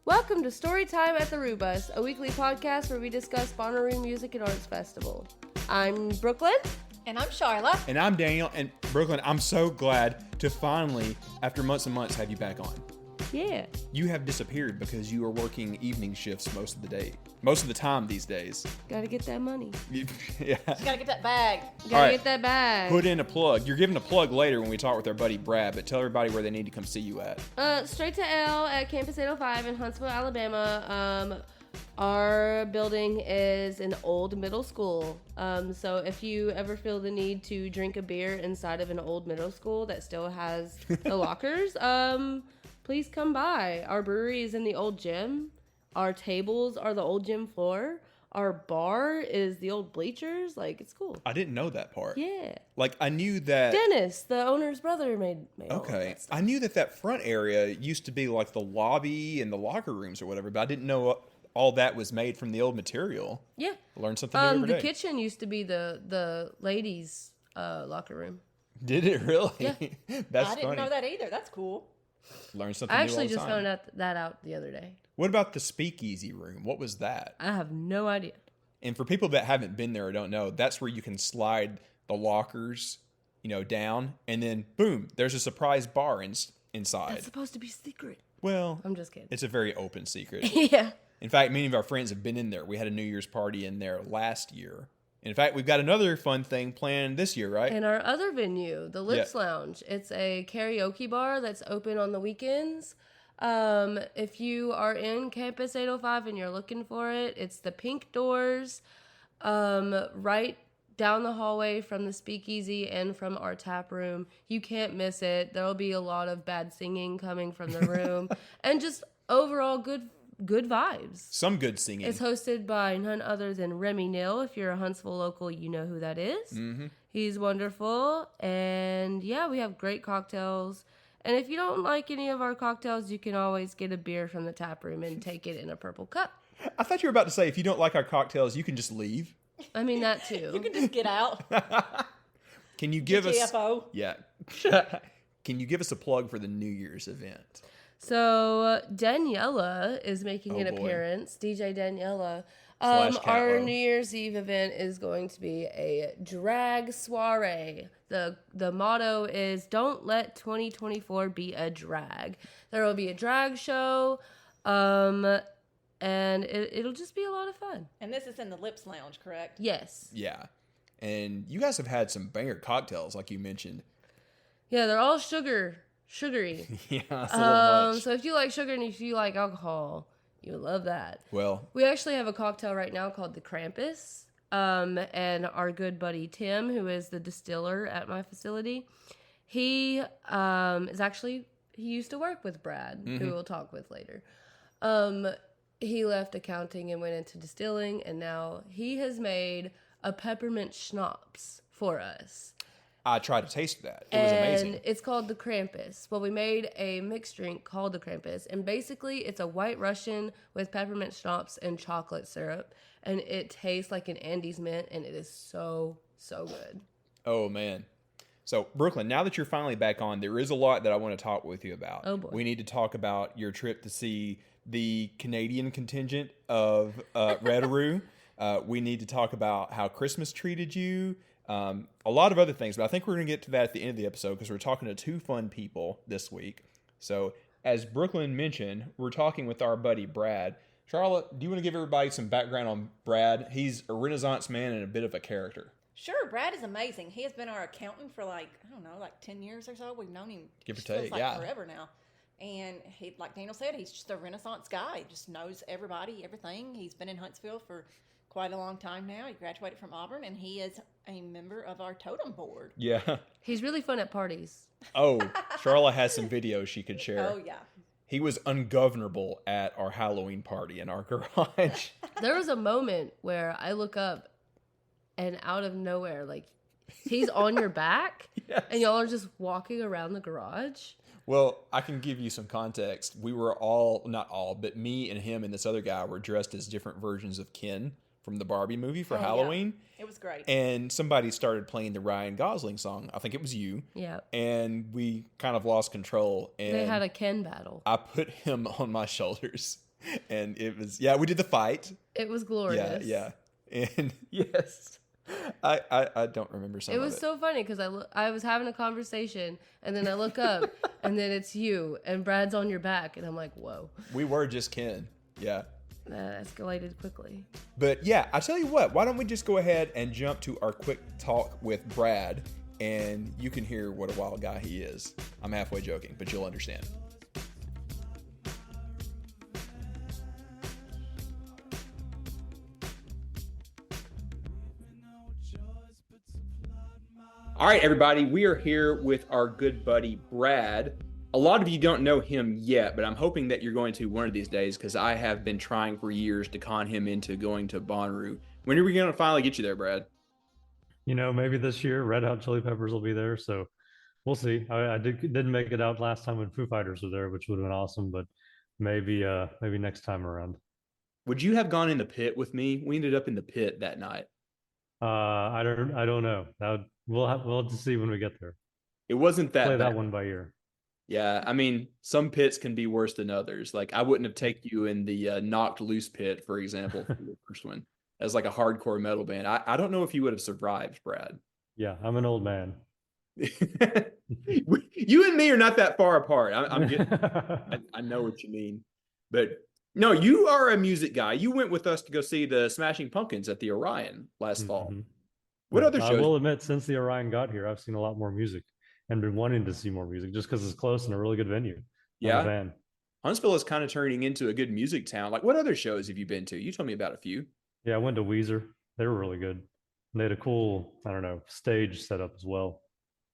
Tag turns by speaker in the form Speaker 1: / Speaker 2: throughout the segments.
Speaker 1: Welcome to Storytime at the Rubus, a weekly podcast where we discuss Bonnaroo Music and Arts Festival. I'm Brooklyn.
Speaker 2: And I'm Shaina.
Speaker 3: And I'm Daniel. And Brooklyn, I'm so glad to finally, after months and months, have you back on.
Speaker 1: Yeah.
Speaker 3: You have disappeared because you are working evening shifts most of the time these days.
Speaker 1: Gotta get that money.
Speaker 3: Yeah.
Speaker 2: You gotta get that bag.
Speaker 1: Gotta get that bag.
Speaker 3: Put in a plug. You're giving a plug later when we talk with our buddy Brad, but tell everybody where they need to come see you at.
Speaker 1: Straight to L at Campus 805 in Huntsville, Alabama. Our building is an old middle school. So if you ever feel the need to drink a beer inside of an old middle school that still has the lockers, please come by. Our brewery is in the old gym. Our tables are the old gym floor. Our bar is the old bleachers. Like, it's cool.
Speaker 3: I didn't know that part.
Speaker 1: Yeah.
Speaker 3: Like, I knew that...
Speaker 1: Dennis, the owner's brother, made all of that stuff.
Speaker 3: I knew that front area used to be like the lobby and the locker rooms or whatever, but I didn't know all that was made from the old material.
Speaker 1: Yeah.
Speaker 3: Learn something new every day.
Speaker 1: The kitchen used to be the ladies' locker room.
Speaker 3: Did it really?
Speaker 1: Yeah.
Speaker 3: That's
Speaker 2: I didn't
Speaker 3: funny.
Speaker 2: know that either. That's cool.
Speaker 3: Learn something
Speaker 1: I
Speaker 3: new
Speaker 1: actually
Speaker 3: all the
Speaker 1: just
Speaker 3: time.
Speaker 1: found that out the other day.
Speaker 3: What about the speakeasy room? What was that?
Speaker 1: I have no idea.
Speaker 3: And for people that haven't been there or don't know, that's where you can slide the lockers, down, and then boom, there's a surprise bar inside.
Speaker 1: That's supposed to be secret.
Speaker 3: Well,
Speaker 1: I'm just kidding.
Speaker 3: it's a very open secret.
Speaker 1: Yeah.
Speaker 3: In fact, many of our friends have been in there. We had a New Year's party in there last year. In fact, we've got another fun thing planned this year, right?
Speaker 1: And our other venue, the Lips Lounge, it's a karaoke bar that's open on the weekends. If you are in Campus 805 and you're looking for it, it's the pink doors, right down the hallway from the speakeasy and from our tap room. You can't miss it. There'll be a lot of bad singing coming from the room and just overall good vibes.
Speaker 3: Some good singing.
Speaker 1: It's hosted by none other than Remy Nill. If you're a Huntsville local, you know who that is.
Speaker 3: Mm-hmm.
Speaker 1: He's wonderful. And yeah, we have great cocktails. And if you don't like any of our cocktails, you can always get a beer from the tap room and take it in a purple cup.
Speaker 3: I thought you were about to say, if you don't like our cocktails, you can just leave.
Speaker 1: I mean, that too.
Speaker 2: You can just get out.
Speaker 3: Can you give us...
Speaker 2: GFO.
Speaker 3: Yeah. Can you give us a plug for the New Year's event?
Speaker 1: So Daniela is making an
Speaker 3: boy.
Speaker 1: appearance. DJ Daniela.
Speaker 3: Slash
Speaker 1: Our
Speaker 3: Catlow.
Speaker 1: New Year's Eve event is going to be a drag soiree. The motto is "Don't let 2024 be a drag." There will be a drag show, and it'll just be a lot of fun.
Speaker 2: And this is in the Lips Lounge, correct?
Speaker 1: Yes.
Speaker 3: Yeah. And you guys have had some banger cocktails, like you mentioned.
Speaker 1: Yeah, they're all sugary.
Speaker 3: Yeah, that's a little much.
Speaker 1: So if you like sugar and if you like alcohol, you would love that.
Speaker 3: Well,
Speaker 1: We actually have a cocktail right now called the Krampus. And our good buddy Tim, who is the distiller at my facility, he he used to work with Brad, who we'll talk with later. He left accounting and went into distilling, and now he has made a peppermint schnapps for us.
Speaker 3: I tried to taste that. It was amazing.
Speaker 1: And it's called the Krampus. Well, we made a mixed drink called the Krampus. And basically, it's a white Russian with peppermint schnapps and chocolate syrup. And it tastes like an Andes mint, and it is so, so good.
Speaker 3: Oh, man. So, Brooklyn, now that you're finally back on, there is a lot that I want to talk with you about.
Speaker 1: Oh, boy.
Speaker 3: We need to talk about your trip to see the Canadian contingent of Redaroo. We need to talk about how Christmas treated you. A lot of other things, but I think we're going to get to that at the end of the episode because we're talking to two fun people this week. So, as Brooklyn mentioned, we're talking with our buddy Brad. Charlotte, do you want to give everybody some background on Brad? He's a Renaissance man and a bit of a character.
Speaker 2: Sure, Brad is amazing. He has been our accountant for 10 years or so. We've known him.
Speaker 3: Give or
Speaker 2: feels
Speaker 3: take,
Speaker 2: like
Speaker 3: yeah.
Speaker 2: forever now. And he, like Daniel said, he's just a Renaissance guy. He just knows everybody, everything. He's been in Huntsville for quite a long time now. He graduated from Auburn, and he is a member of our TOTEM board.
Speaker 3: Yeah.
Speaker 1: He's really fun at parties.
Speaker 3: Oh, Charlotte has some videos she could share.
Speaker 2: Oh, yeah.
Speaker 3: He was ungovernable at our Halloween party in our garage.
Speaker 1: There was a moment where I look up, and out of nowhere, he's on your back,
Speaker 3: Yes.
Speaker 1: and y'all are just walking around the garage.
Speaker 3: Well, I can give you some context. We were all, not all, but me and him and this other guy were dressed as different versions of Ken from the Barbie movie for Halloween.
Speaker 2: Yeah. It was great.
Speaker 3: And somebody started playing the Ryan Gosling song. I think it was you.
Speaker 1: Yeah.
Speaker 3: And we kind of lost control. And
Speaker 1: They had a Ken battle.
Speaker 3: I put him on my shoulders. And it was, yeah, we did the fight.
Speaker 1: It was
Speaker 3: Yeah,
Speaker 1: glorious.
Speaker 3: yeah. And yes, I don't remember some
Speaker 1: It
Speaker 3: of
Speaker 1: was
Speaker 3: it.
Speaker 1: so funny because I was having a conversation and then I look up and then it's you and Brad's on your back and I'm like, whoa,
Speaker 3: We were just kin. Yeah.
Speaker 1: that escalated quickly.
Speaker 3: But yeah, I tell you what, why don't we just go ahead and jump to our quick talk with Brad, and you can hear what a wild guy he is. I'm halfway joking, but you'll understand. All right, everybody, we are here with our good buddy Brad. A lot of you don't know him yet, but I'm hoping that you're going to one of these days because I have been trying for years to con him into going to Bonnaroo. When are we going to finally get you there, Brad?
Speaker 4: Maybe this year Red Hot Chili Peppers will be there, so we'll see. I didn't make it out last time when Foo Fighters were there, which would have been awesome, but maybe next time around.
Speaker 3: Would you have gone in the pit with me? We ended up in the pit that night.
Speaker 4: I don't know. We'll have to see when we get there.
Speaker 3: It wasn't that
Speaker 4: Play
Speaker 3: bad.
Speaker 4: that one by ear.
Speaker 3: Yeah, I mean, some pits can be worse than others. Like, I wouldn't have taken you in the Knocked Loose pit, for example, for the first one, as like a hardcore metal band. I don't know if you would have survived, Brad.
Speaker 4: Yeah, I'm an old man.
Speaker 3: You and me are not that far apart. I know what you mean. But no, you are a music guy. You went with us to go see the Smashing Pumpkins at the Orion last fall.
Speaker 4: Mhm.
Speaker 3: What
Speaker 4: Yeah,
Speaker 3: other
Speaker 4: I
Speaker 3: shows?
Speaker 4: will admit, since the Orion got here, I've seen a lot more music and been wanting to see more music just because it's close and a really good venue. I'm
Speaker 3: Yeah.
Speaker 4: a fan.
Speaker 3: Huntsville is kind of turning into a good music town. Like, what other shows have you been to? You told me about a few.
Speaker 4: Yeah, I went to Weezer. They were really good. They had a cool, I don't know, stage setup as well.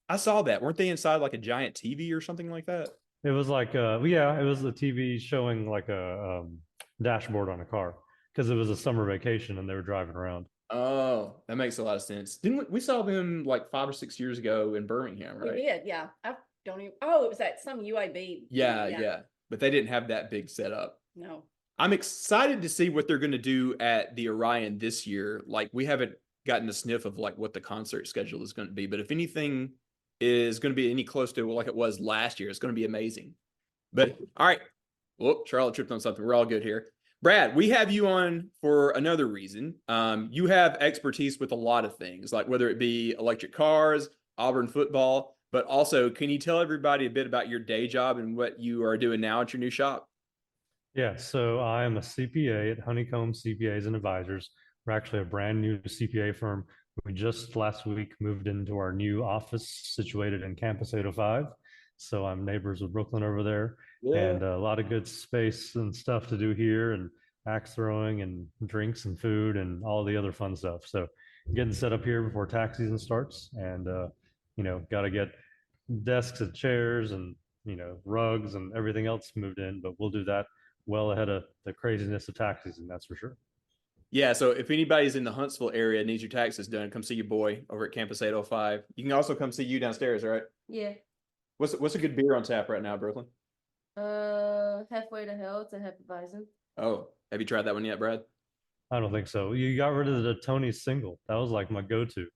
Speaker 3: I saw that. Weren't they inside like a giant TV or something like that?
Speaker 4: It was like, yeah, it was a TV showing like a dashboard on a car because it was a summer vacation and they were driving around.
Speaker 3: Oh, that makes a lot of sense. Didn't we saw them like 5 or 6 years ago in Birmingham,
Speaker 2: We
Speaker 3: right?
Speaker 2: did, yeah. I don't even. Oh, it was at some UAB.
Speaker 3: Yeah. But they didn't have that big setup.
Speaker 2: No.
Speaker 3: I'm excited to see what they're going to do at the Orion this year. Like, we haven't gotten a sniff of like what the concert schedule is going to be, but if anything is going to be any close to like it was last year, it's going to be amazing. But all right. Whoop, Charlotte tripped on something. We're all good here. Brad, we have you on for another reason. You have expertise with a lot of things, like whether it be electric cars, Auburn football, but also, can you tell everybody a bit about your day job and what you are doing now at your new shop?
Speaker 4: Yeah, so I am a CPA at Honeycomb CPAs and Advisors. We're actually a brand new CPA firm. We just last week moved into our new office situated in Campus 805. So I'm neighbors with Brooklyn over there, and a lot of good space and stuff to do here, and axe throwing and drinks and food and all the other fun stuff. So getting set up here before tax season starts, and got to get desks and chairs and rugs and everything else moved in, but we'll do that well ahead of the craziness of tax season, that's for sure.
Speaker 3: Yeah, so if anybody's in the Huntsville area and needs your taxes done, come see your boy over at Campus 805. You can also come see you downstairs, right?
Speaker 1: Yeah.
Speaker 3: What's a good beer on tap right now, Brooklyn?
Speaker 1: Halfway to Hell. It's a Hefeweizen.
Speaker 3: Oh, have you tried that one yet, Brad?
Speaker 4: I don't think so. You got rid of the Tony single. That was like my go-to.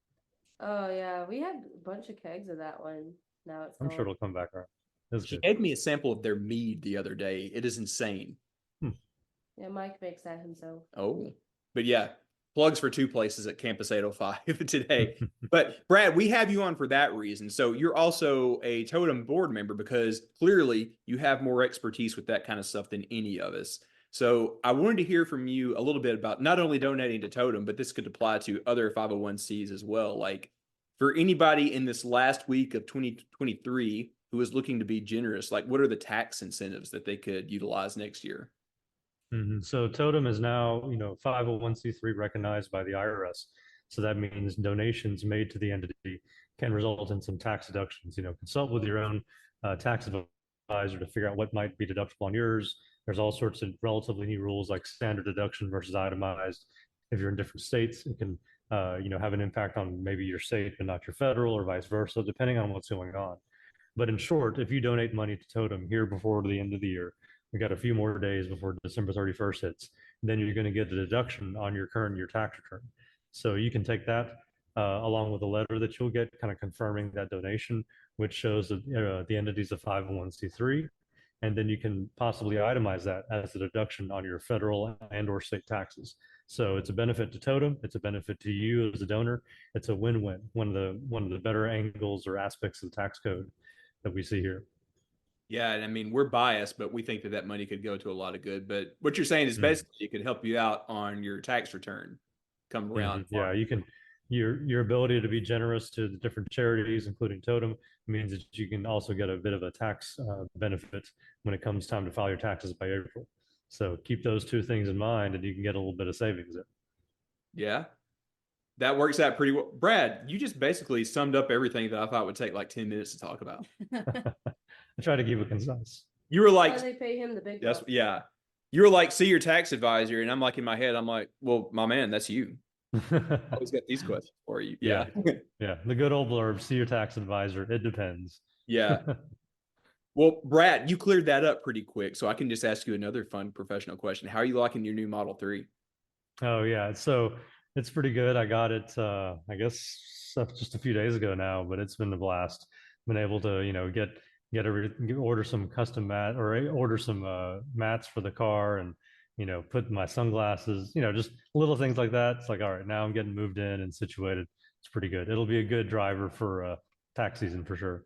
Speaker 1: Oh yeah, we had a bunch of kegs of that one. Now it's
Speaker 4: I'm sure it'll come back around.
Speaker 3: She gave me a sample of their mead the other day. It is insane.
Speaker 1: Yeah, Mike makes that himself.
Speaker 3: Oh, but yeah, plugs for two places at Campus 805 today. But Brad, we have you on for that reason. So you're also a Totem board member because clearly you have more expertise with that kind of stuff than any of us. So I wanted to hear from you a little bit about not only donating to Totem, but this could apply to other 501c as well. Like, for anybody in this last week of 2023 who is looking to be generous, like, what are the tax incentives that they could utilize next year?
Speaker 4: So Totem is now, 501c3 recognized by the IRS. So that means donations made to the entity can result in some tax deductions. Consult with your own tax advisor to figure out what might be deductible on yours. There's all sorts of relatively new rules like standard deduction versus itemized. If you're in different states, it can, have an impact on maybe your state but not your federal, or vice versa, depending on what's going on. But in short, if you donate money to Totem here before the end of the year, we got a few more days before December 31st hits, then you're going to get a deduction on your current year tax return. So you can take that along with a letter that you'll get kind of confirming that donation, which shows that the entity's a 501c3. and then you can possibly itemize that as a deduction on your federal and or state taxes. So it's a benefit to Totem. It's a benefit to you as a donor. It's a win-win. One of the better angles or aspects of the tax code that we see here.
Speaker 3: Yeah, and I mean, we're biased, but we think that that money could go to a lot of good. But what you're saying is
Speaker 4: Mm.
Speaker 3: basically it could help you out on your tax return come around.
Speaker 4: Yeah, you can. Your ability to be generous to the different charities, including Totem, means that you can also get a bit of a tax benefit when it comes time to file your taxes by April. So keep those two things in mind, and you can get a little bit of savings there.
Speaker 3: Yeah, that works out pretty well. Brad, you just basically summed up everything that I thought would take like 10 minutes to talk about.
Speaker 4: I try to keep it concise.
Speaker 3: You were like,
Speaker 1: Why they pay him the big
Speaker 3: that's,
Speaker 1: bucks.
Speaker 3: yeah. You were like, see your tax advisor. And I'm like, in my head, I'm like, well, my man, that's you. I always got these questions for you. Yeah.
Speaker 4: Yeah. The good old blurb, see your tax advisor. It depends.
Speaker 3: Yeah. Well, Brad, you cleared that up pretty quick. So I can just ask you another fun professional question. How are you liking your new Model 3?
Speaker 4: Oh yeah, so it's pretty good. I got it, I guess just a few days ago now, but it's been a blast. Been able to, order some custom mat or order some mats for the car, and put my sunglasses, just little things like that. It's like, all right, now I'm getting moved in and situated. It's pretty good. It'll be a good driver for tax season for sure.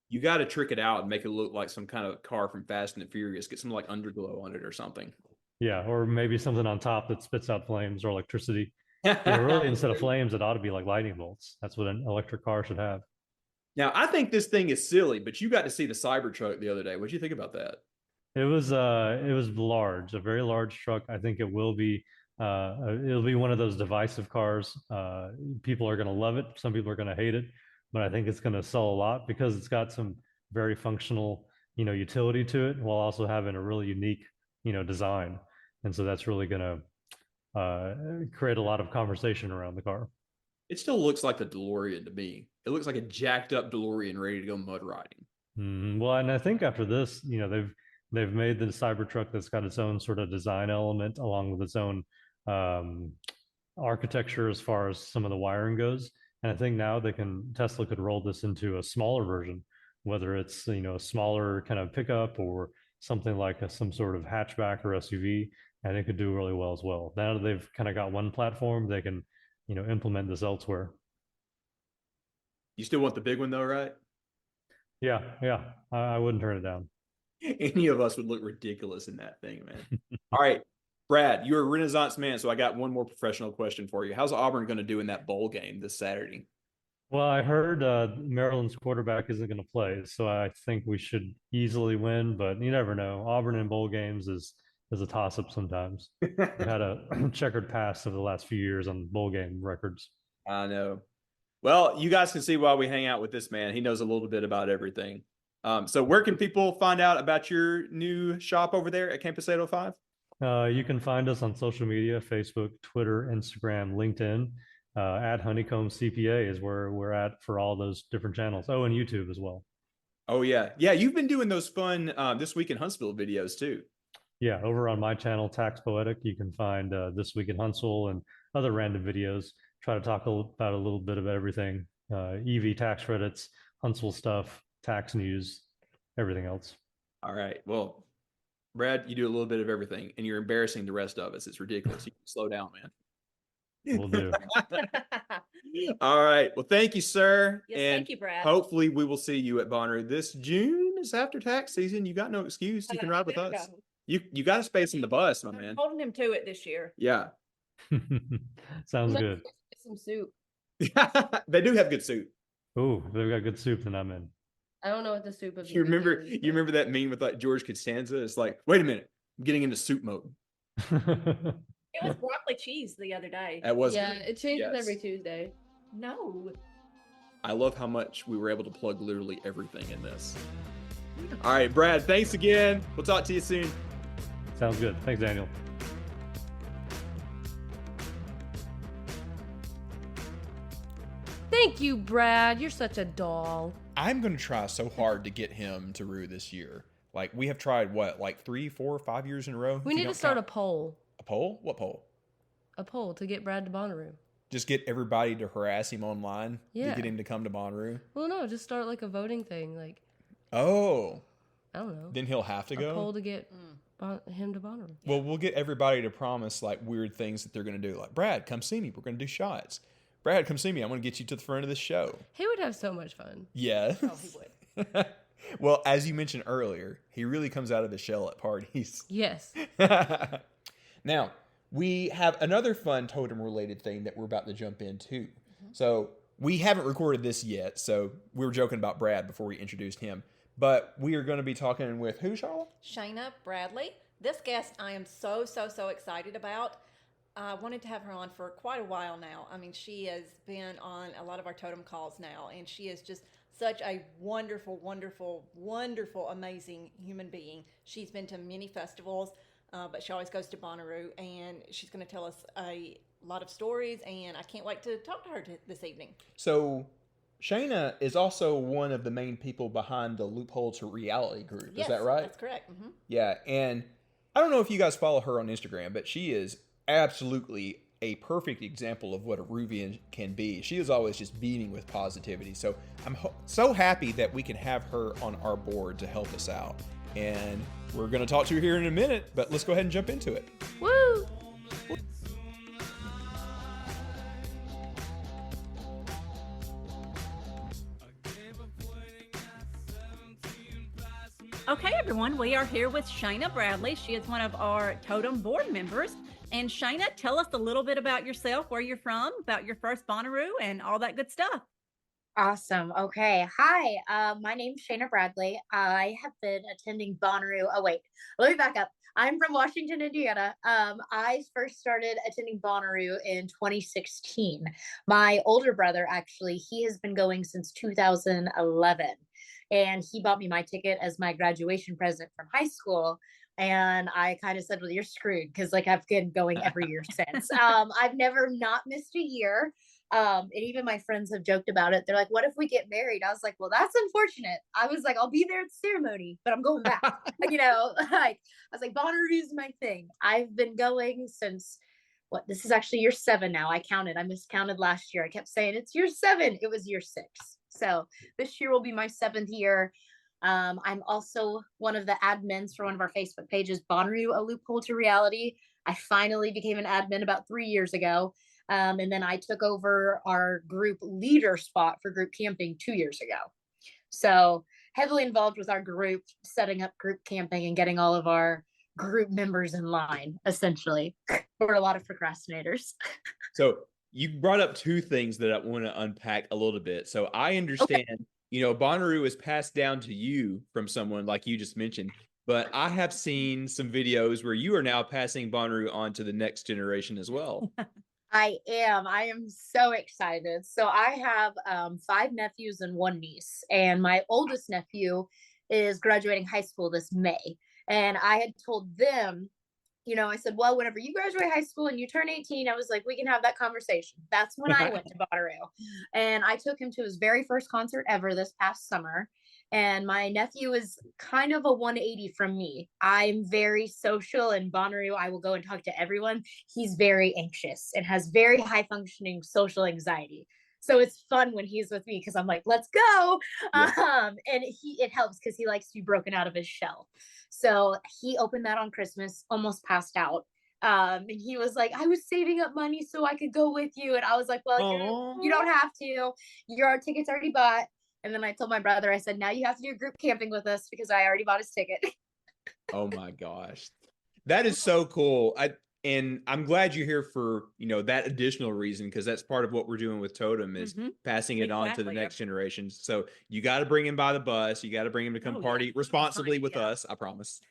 Speaker 3: You got to trick it out and make it look like some kind of car from Fast and the Furious. Get some like underglow on it or something.
Speaker 4: Yeah, or maybe something on top that spits out flames or electricity. Really, instead of flames, it ought to be like lightning bolts. That's what an electric car should have.
Speaker 3: Now, I think this thing is silly, but you got to see the Cybertruck the other day. What do you think about that?
Speaker 4: It was large, a very large truck. I think it'll be one of those divisive cars. People are going to love it. Some people are going to hate it, but I think it's going to sell a lot because it's got some very functional, utility to it while also having a really unique, design. And so that's really going to create a lot of conversation around the car.
Speaker 3: It still looks like the DeLorean to me. It looks like a jacked up DeLorean ready to go mud riding.
Speaker 4: Well, and I think after this, they've made the Cybertruck that's got its own sort of design element along with its own um, architecture as far as some of the wiring goes. And I think now Tesla could roll this into a smaller version, whether it's a smaller kind of pickup or something like some sort of hatchback or SUV, and it could do really well as well. Now that they've kind of got one platform, they can implement this elsewhere.
Speaker 3: You still want the big one though, right?
Speaker 4: Yeah, I wouldn't turn it down.
Speaker 3: Any of us would look ridiculous in that thing, man. All right, Brad, you're a Renaissance man, so I got one more professional question for you. How's Auburn going to do in that bowl game this Saturday?
Speaker 4: Well, I heard Maryland's quarterback isn't going to play, so I think we should easily win. But you never know. Auburn in bowl games is a toss-up sometimes. We've had a checkered past over the last few years on bowl game records.
Speaker 3: I know. Well, you guys can see why we hang out with this man. He knows a little bit about everything. So where can people find out about your new shop over there at Campus 805?
Speaker 4: You can find us on social media, Facebook, Twitter, Instagram, LinkedIn. At Honeycomb CPA is where we're at for all those different channels. Oh, and YouTube as well.
Speaker 3: Oh, yeah. Yeah, you've been doing those fun This Week in Huntsville videos too.
Speaker 4: Yeah, over on my channel, Tax Poetic, you can find This Week in Huntsville and other random videos. Try to talk about a little bit of everything. EV tax credits, Huntsville stuff, tax news, everything else.
Speaker 3: All right. Well, Brad, you do a little bit of everything, and you're embarrassing the rest of us. It's ridiculous. You can slow down, man.
Speaker 4: Will do.
Speaker 3: All right. Well, thank you, sir.
Speaker 2: Yes,
Speaker 3: and
Speaker 2: thank you, Brad.
Speaker 3: Hopefully we will see you at Bonnaroo this June. Is after tax season. You got no excuse. You can ride with us. You got a space in the bus, my man.
Speaker 2: I'm holding him to it this year.
Speaker 3: Yeah.
Speaker 4: Sounds good.
Speaker 1: Some soup.
Speaker 3: They do have good soup.
Speaker 4: Oh, they've got good soup, then I'm in.
Speaker 1: I don't know what the soup of the
Speaker 3: You remember
Speaker 1: weekend is,
Speaker 3: you remember that meme with like George Costanza? It's like, wait a minute, I'm getting into soup mode.
Speaker 2: It was broccoli cheese the other day.
Speaker 3: That was
Speaker 1: Yeah, it changes
Speaker 3: yes.
Speaker 1: every Tuesday.
Speaker 2: No.
Speaker 3: I love how much we were able to plug literally everything in this. All right, Brad, thanks again. We'll talk to you soon.
Speaker 4: Sounds good. Thanks, Daniel.
Speaker 1: Thank you, Brad. You're such a doll.
Speaker 3: I'm going to try so hard to get him to Rue this year. Like, we have tried, what, like 3, 4, 5 years in a row?
Speaker 1: We need to start a poll.
Speaker 3: A poll? What poll?
Speaker 1: A poll to get Brad to Bonnaroo.
Speaker 3: Just get everybody to harass him online
Speaker 1: Yeah.
Speaker 3: to get him to come to Bonnaroo?
Speaker 1: Well, no, just start like a voting thing. Like,
Speaker 3: Oh.
Speaker 1: I don't know.
Speaker 3: Then he'll have to
Speaker 1: a
Speaker 3: go.
Speaker 1: poll to get him to Bonnaroo.
Speaker 3: Well, we'll get everybody to promise like weird things that they're going to do. Like, Brad, come see me. We're going to do shots. Brad, come see me. I'm going to get you to the front of the show.
Speaker 1: He would have so much fun.
Speaker 3: Yeah.
Speaker 2: Oh, he would.
Speaker 3: Well, as you mentioned earlier, he really comes out of his shell at parties.
Speaker 1: Yes.
Speaker 3: Now, we have another fun totem-related thing that we're about to jump into. So, we haven't recorded this yet, so we were joking about Brad before we introduced him. But we are going to be talking with who, Charlotte?
Speaker 2: Shaina Bradley. This guest I am so excited about. I wanted to have her on for quite a while now. I mean, she has been on a lot of our totem calls now, and she is just such a wonderful, amazing human being. She's been to many festivals, but she always goes to Bonnaroo, and she's going to tell us a lot of stories, and I can't wait to talk to her this evening.
Speaker 3: So, Shaina is also one of the main people behind the Loophole to Reality group.
Speaker 2: Yes,
Speaker 3: is that right?
Speaker 2: That's correct. Mm-hmm.
Speaker 3: Yeah, and I don't know if you guys follow her on Instagram, but she is absolutely a perfect example of what a Ruvian can be. She is always just beaming with positivity. So I'm so happy that we can have her on our board to help us out. And we're going to talk to her here in a minute, but let's go ahead and jump into it.
Speaker 1: Woo!
Speaker 5: Okay, everyone, we are here with Shaina Bradley. She is one of our Totem board members. And Shaina, tell us a little bit about yourself, where you're from, about your first Bonnaroo, and all that good stuff.
Speaker 6: Awesome. Okay. Hi, my name's Shaina Bradley. I have been attending Bonnaroo. Oh, wait, let me back up. I'm from Washington, Indiana. I first started attending Bonnaroo in 2016. My older brother, actually, he has been going since 2011. And he bought me my ticket as my graduation present from high school. And I kind of said, well, you're screwed, because like I've been going every year since. I've never not missed a year. And even my friends have joked about it. They're like, what if we get married? I was like, well, that's unfortunate. I was like, I'll be there at the ceremony, but I'm going back. Like I was like, Bonnaroo is my thing. I've been going since this is actually year 7 now. I counted. I miscounted last year. I kept saying it's year 7. It was year 6. So this year will be my 7th year. I'm also one of the admins for one of our Facebook pages, Bonnaroo, a Loophole to Reality. I finally became an admin about 3 years ago. And then I took over our group leader spot for group camping 2 years ago. So heavily involved with our group, setting up group camping and getting all of our group members in line, essentially. We're a lot of procrastinators.
Speaker 3: So you brought up 2 things that I want to unpack a little bit. So I understand, Bonnaroo is passed down to you from someone like you just mentioned, but I have seen some videos where you are now passing Bonnaroo on to the next generation as well.
Speaker 6: I am so excited. So I have 5 nephews and 1 niece, and my oldest nephew is graduating high school this May. And I had told them, I said, well, whenever you graduate high school and you turn 18, I was like, we can have that conversation. That's when I went to Bonnaroo. And I took him to his very first concert ever this past summer. And my nephew is kind of a 180 from me. I'm very social, and Bonnaroo, I will go and talk to everyone. He's very anxious and has very high functioning social anxiety. So it's fun when he's with me because I'm like, let's go. Yeah. And it helps because he likes to be broken out of his shell. So he opened that on Christmas, almost passed out. And he was like, I was saving up money so I could go with you. And I was like, well, you don't have to. Your ticket's already bought. And then I told my brother, I said, now you have to do group camping with us because I already bought his ticket.
Speaker 3: Oh my gosh. That is so cool. And I'm glad you're here for, that additional reason, because that's part of what we're doing with Totem is passing it on to the next generation. So you got to bring him by the bus. You got to bring him to come party responsibly with us. I promise.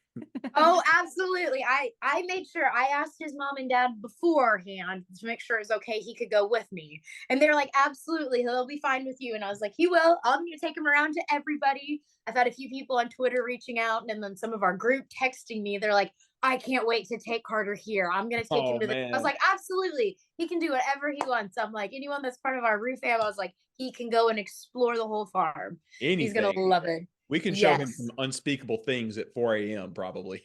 Speaker 6: Oh, absolutely. I made sure I asked his mom and dad beforehand to make sure it was okay. He could go with me. And they're like, absolutely. He'll be fine with you. And I was like, he will. I'm going to take him around to everybody. I've had a few people on Twitter reaching out, and then some of our group texting me. They're like, I can't wait to take Carter here. I'm going to take him to the, I was like, absolutely. He can do whatever he wants. I'm like, anyone that's part of our roof fam, I was like, he can go and explore the whole farm. Anything. He's going to love it.
Speaker 3: We can show him some unspeakable things at 4 a.m. probably.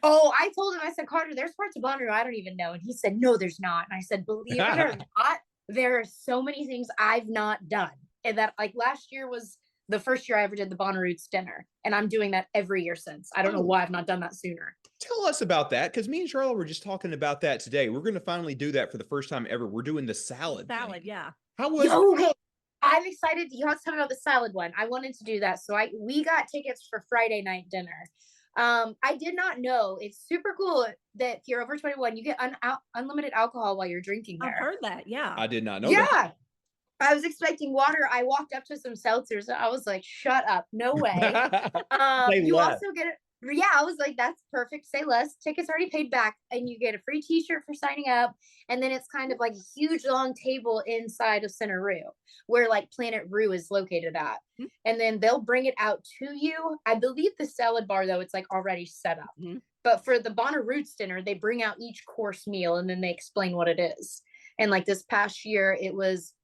Speaker 6: Oh, I told him, I said, Carter, there's parts of Bonnaroo I don't even know. And he said, no, there's not. And I said, believe it or not, there are so many things I've not done. And that, like, last year was the first year I ever did the Bonnaroots dinner, and I'm doing that every year since. I don't know why I've not done that sooner.
Speaker 3: Tell us about that, because me and Charlotte were just talking about that today. We're going to finally do that for the first time ever. We're doing the salad.
Speaker 5: Salad,
Speaker 3: thing.
Speaker 5: yeah.
Speaker 3: How was
Speaker 6: Okay, I'm excited. You have to tell me about the salad one. I wanted to do that, so we got tickets for Friday night dinner. I did not know. It's super cool that if you're over 21, you get unlimited alcohol while you're drinking there.
Speaker 5: I've heard that. Yeah.
Speaker 3: I did not know that.
Speaker 6: Yeah. I was expecting water. I walked up to some seltzers. And I was like, shut up. No way.
Speaker 3: Say
Speaker 6: You
Speaker 3: less.
Speaker 6: also get it. Yeah, I was like, that's perfect. Say less. Tickets already paid back. And you get a free t-shirt for signing up. And then it's kind of like a huge long table inside of Center Rue, where like Planet Rue is located at.
Speaker 5: Mm-hmm.
Speaker 6: And then they'll bring it out to you. I believe the salad bar, though, it's like already set up.
Speaker 5: Mm-hmm.
Speaker 6: But for the Bonnaroots dinner, they bring out each course meal and then they explain what it is. And like this past year, it was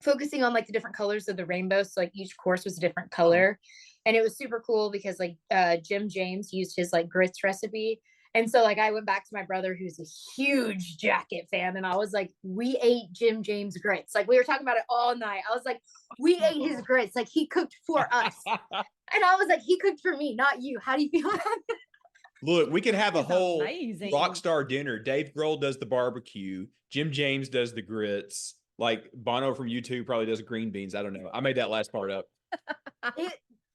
Speaker 6: focusing on like the different colors of the rainbow. So like each course was a different color. And it was super cool because like Jim James used his like grits recipe. And so like I went back to my brother who's a huge jacket fan. And I was like, we ate Jim James grits. Like we were talking about it all night. I was like, we ate his grits. Like he cooked for us. And I was like, he cooked for me, not you. How do you feel about that?
Speaker 3: Look, we could have a
Speaker 5: That's
Speaker 3: whole
Speaker 5: amazing.
Speaker 3: rock star dinner. Dave Grohl does the barbecue. Jim James does the grits. Like Bono from U2 probably does green beans. I don't know. I made that last part up.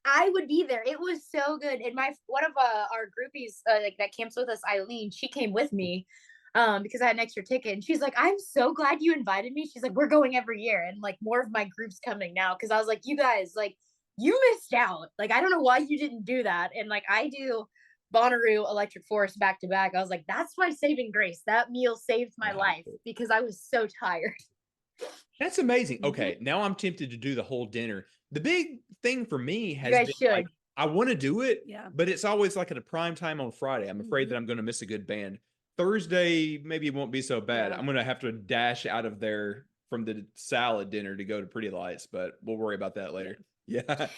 Speaker 6: I would be there. It was so good. And one of our groupies like that camps with us, Eileen, she came with me because I had an extra ticket. And she's like, I'm so glad you invited me. She's like, we're going every year. And like more of my group's coming now. Cause I was like, you guys, like you missed out. Like, I don't know why you didn't do that. And like I do Bonnaroo, Electric Forest back to back. I was like, that's my saving grace. That meal saved my life because I was so tired.
Speaker 3: That's amazing. Okay, now I'm tempted to do the whole dinner. The big thing for me has been like, I want to do it, but it's always like at a prime time on Friday. I'm afraid that I'm going to miss a good band. Thursday, maybe it won't be so bad. I'm going to have to dash out of there from the salad dinner to go to Pretty Lights, but we'll worry about that later. Yeah.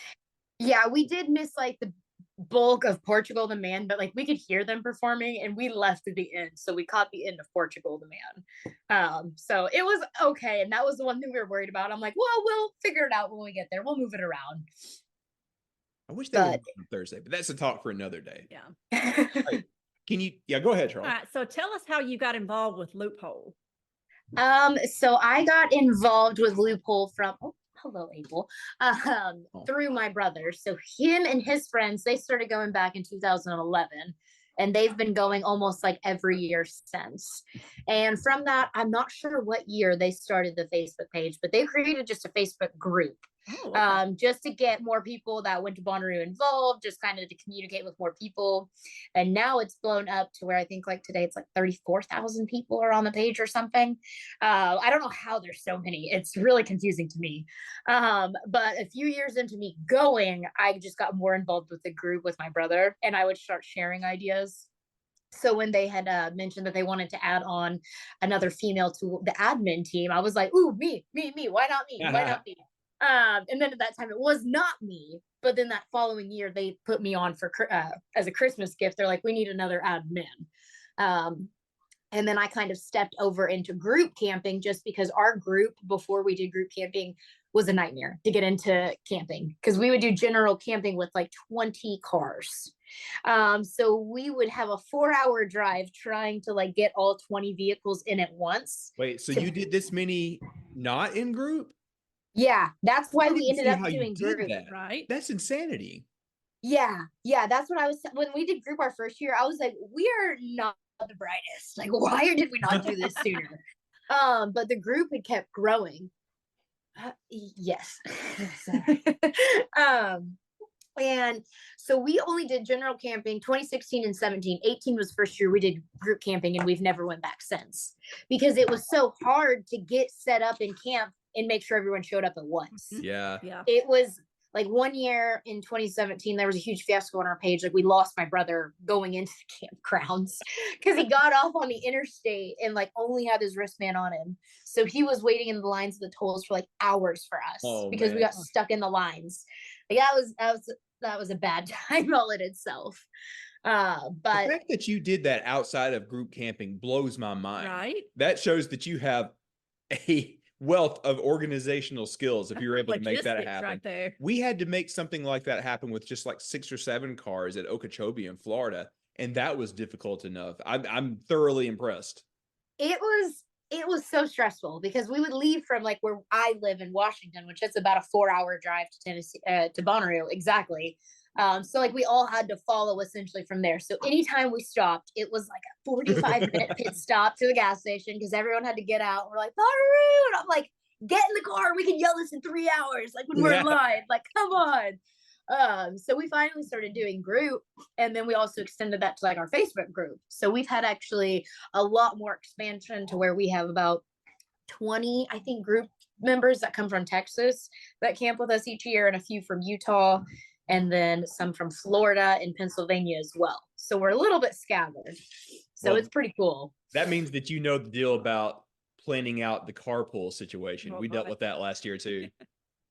Speaker 6: Yeah, we did miss like the bulk of Portugal the Man, but like we could hear them performing and we left at the end, so we caught the end of Portugal the Man. So it was okay, and that was the one thing we were worried about. I'm like, well, we'll figure it out when we get there. We'll move it around.
Speaker 3: I wish they would on Thursday, but that's a talk for another day.
Speaker 5: Yeah.
Speaker 3: Right. Can you go ahead, Charles.
Speaker 5: All right, so tell us how you got involved with Loophole.
Speaker 6: So I got involved with Loophole from hello Abel through my brother. So him and his friends, they started going back in 2011 and they've been going almost like every year since. And from that, I'm not sure what year they started the Facebook page, but they created just a Facebook group. Just to get more people that went to Bonnaroo involved, just kind of to communicate with more people. And now it's blown up to where I think like today it's like 34,000 people are on the page or something. I don't know how there's so many. It's really confusing to me. But a few years into me going, I just got more involved with the group with my brother, and I would start sharing ideas. So when they had mentioned that they wanted to add on another female to the admin team, I was like, ooh, me, why not me? Why not me? And then at that time it was not me, but then that following year they put me on for as a Christmas gift. They're like, we need another admin. And then I kind of stepped over into group camping just because our group before we did group camping was a nightmare to get into camping because we would do general camping with like 20 cars. So we would have a 4-hour drive trying to like get all 20 vehicles in at once.
Speaker 3: Wait, so you did this many not in group?
Speaker 6: Yeah, that's why we ended up doing group,
Speaker 5: right?
Speaker 3: That's insanity.
Speaker 6: Yeah, that's what I was when we did group our first year. I was like, we are not the brightest. Like, why did we not do this sooner? But the group had kept growing. Yes. And so we only did general camping 2016 and 17. 18 was first year we did group camping, and we've never went back since because it was so hard to get set up in camp and make sure everyone showed up at once.
Speaker 3: Yeah.
Speaker 6: It was like one year in 2017, there was a huge fiasco on our page. Like we lost my brother going into the campgrounds because he got off on the interstate and like only had his wristband on him. So he was waiting in the lines of the tolls for like hours for us because we got stuck in the lines. Like that was a bad time all in itself. But
Speaker 3: the fact that you did that outside of group camping blows my mind.
Speaker 5: Right.
Speaker 3: That shows that you have a wealth of organizational skills if you're able to make that
Speaker 5: Logistics
Speaker 3: happen.
Speaker 5: right there.
Speaker 3: We had to make something like that happen with just like 6 or 7 cars at Okeechobee in Florida, and that was difficult enough. I'm thoroughly impressed.
Speaker 6: It was so stressful because we would leave from like where I live in Washington, which is about a 4-hour drive to Tennessee, to Bonnaroo, exactly. So like we all had to follow essentially from there. So anytime we stopped, it was like a 45-minute pit stop to the gas station because everyone had to get out. We're like, Bonnaroo, and I'm like, get in the car. We can yell this in 3 hours, like when we're
Speaker 3: Yeah.
Speaker 6: live. Like, come on. So we finally started doing group, and then we also extended that to like our Facebook group. So we've had actually a lot more expansion to where we have about 20, I think, group members that come from Texas that camp with us each year, and a few from Utah, and then some from Florida and Pennsylvania as well. So we're a little bit scattered. So
Speaker 3: Well,
Speaker 6: it's pretty cool.
Speaker 3: That means that you know the deal about planning out the carpool situation.
Speaker 5: Oh,
Speaker 3: We dealt
Speaker 5: God.
Speaker 3: with that last year too.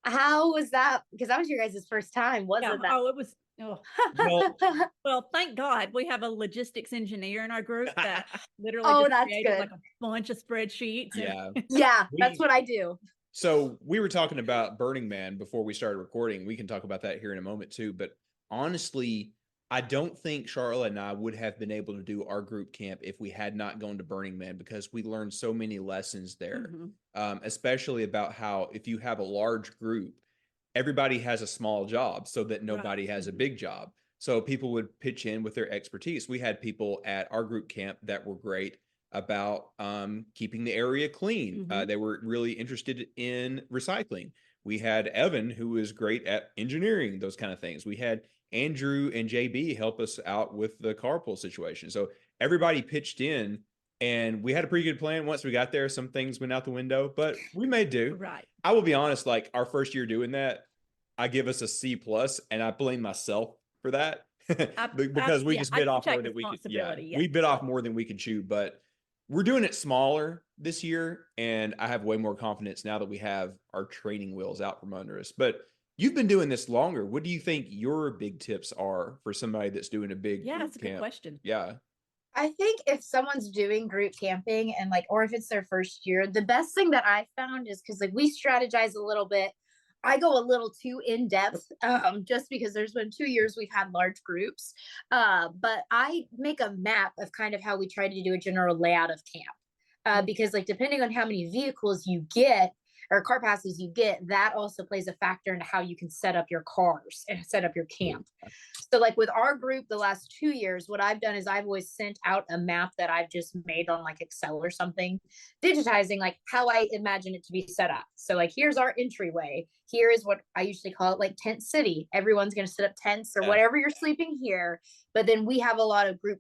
Speaker 6: How was that? Because that was your guys' first time, wasn't
Speaker 5: Yeah.
Speaker 6: that?
Speaker 5: Oh, it was. Oh.
Speaker 3: Well,
Speaker 5: Well, thank God we have a logistics engineer in our group that literally
Speaker 6: Oh,
Speaker 5: just
Speaker 6: that's
Speaker 5: created
Speaker 6: good.
Speaker 5: like a bunch of spreadsheets. And
Speaker 3: yeah.
Speaker 6: Yeah,
Speaker 3: We-
Speaker 6: that's what I do.
Speaker 3: So we were talking about Burning Man before we started recording. We can talk about that here in a moment too. But honestly, I don't think Charlotte and I would have been able to do our group camp if we had not gone to Burning Man, because we learned so many lessons there, especially about how if you have a large group, everybody has a small job so that nobody has a big job. So people would pitch in with their expertise. We had people at our group camp that were great about keeping the area clean. They were really interested in recycling. We had Evan, who was great at engineering, those kind of things. We had Andrew and JB help us out with the carpool situation. So everybody pitched in, and we had a pretty good plan. Once we got there, some things went out the window, but we made do.
Speaker 5: Right.
Speaker 3: I will be honest, like our first year doing that, I give us a C+, and I blame myself for that because we just bit off more than we could. Yeah, we bit off more than we could chew, but we're doing it smaller this year, and I have way more confidence now that we have our training wheels out from under us. But you've been doing this longer. What do you think your big tips are for somebody that's doing a big
Speaker 5: Yeah,
Speaker 3: group
Speaker 5: that's a good
Speaker 3: camp?
Speaker 5: question.
Speaker 3: Yeah.
Speaker 6: I think if someone's doing group camping and like, or if it's their first year, the best thing that I found is because like we strategize a little bit. I go a little too in depth, just because there's been 2 years we've had large groups. But I make a map of kind of how we try to do a general layout of camp. Because like depending on how many vehicles you get or car passes you get, that also plays a factor into how you can set up your cars and set up your camp. So like with our group the last 2 years, what I've done is I've always sent out a map that I've just made on like Excel or something, digitizing like how I imagine it to be set up. So like here's our entryway. Here is what I usually call it like tent city. Everyone's going to set up tents or whatever you're sleeping here. But then we have a lot of group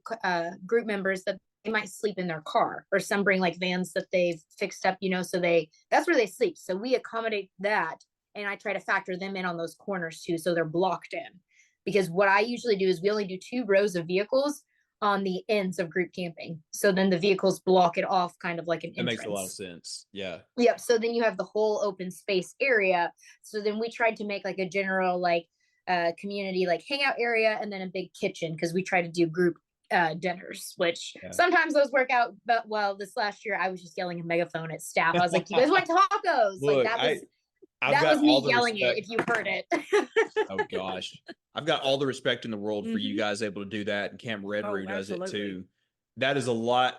Speaker 6: members that they might sleep in their car, or some bring like vans that they've fixed up, so that's where they sleep. So we accommodate that, and I try to factor them in on those corners too, so they're blocked in. Because what I usually do is we only do 2 rows of vehicles on the ends of group camping. So then the vehicles block it off kind of like an entrance.
Speaker 3: That makes a lot of sense. Yeah.
Speaker 6: Yep. So then you have the whole open space area. So then we tried to make like a general like community like hangout area, and then a big kitchen, because we try to do group dinners, which sometimes those work out. But well, this last year I was just yelling a megaphone at staff. I was like, "You guys want tacos?"
Speaker 3: Look,
Speaker 6: like that was me yelling it. If you heard it.
Speaker 3: Oh gosh, I've got all the respect in the world for you guys able to do that, and Camp Red Roo does it too. That is a lot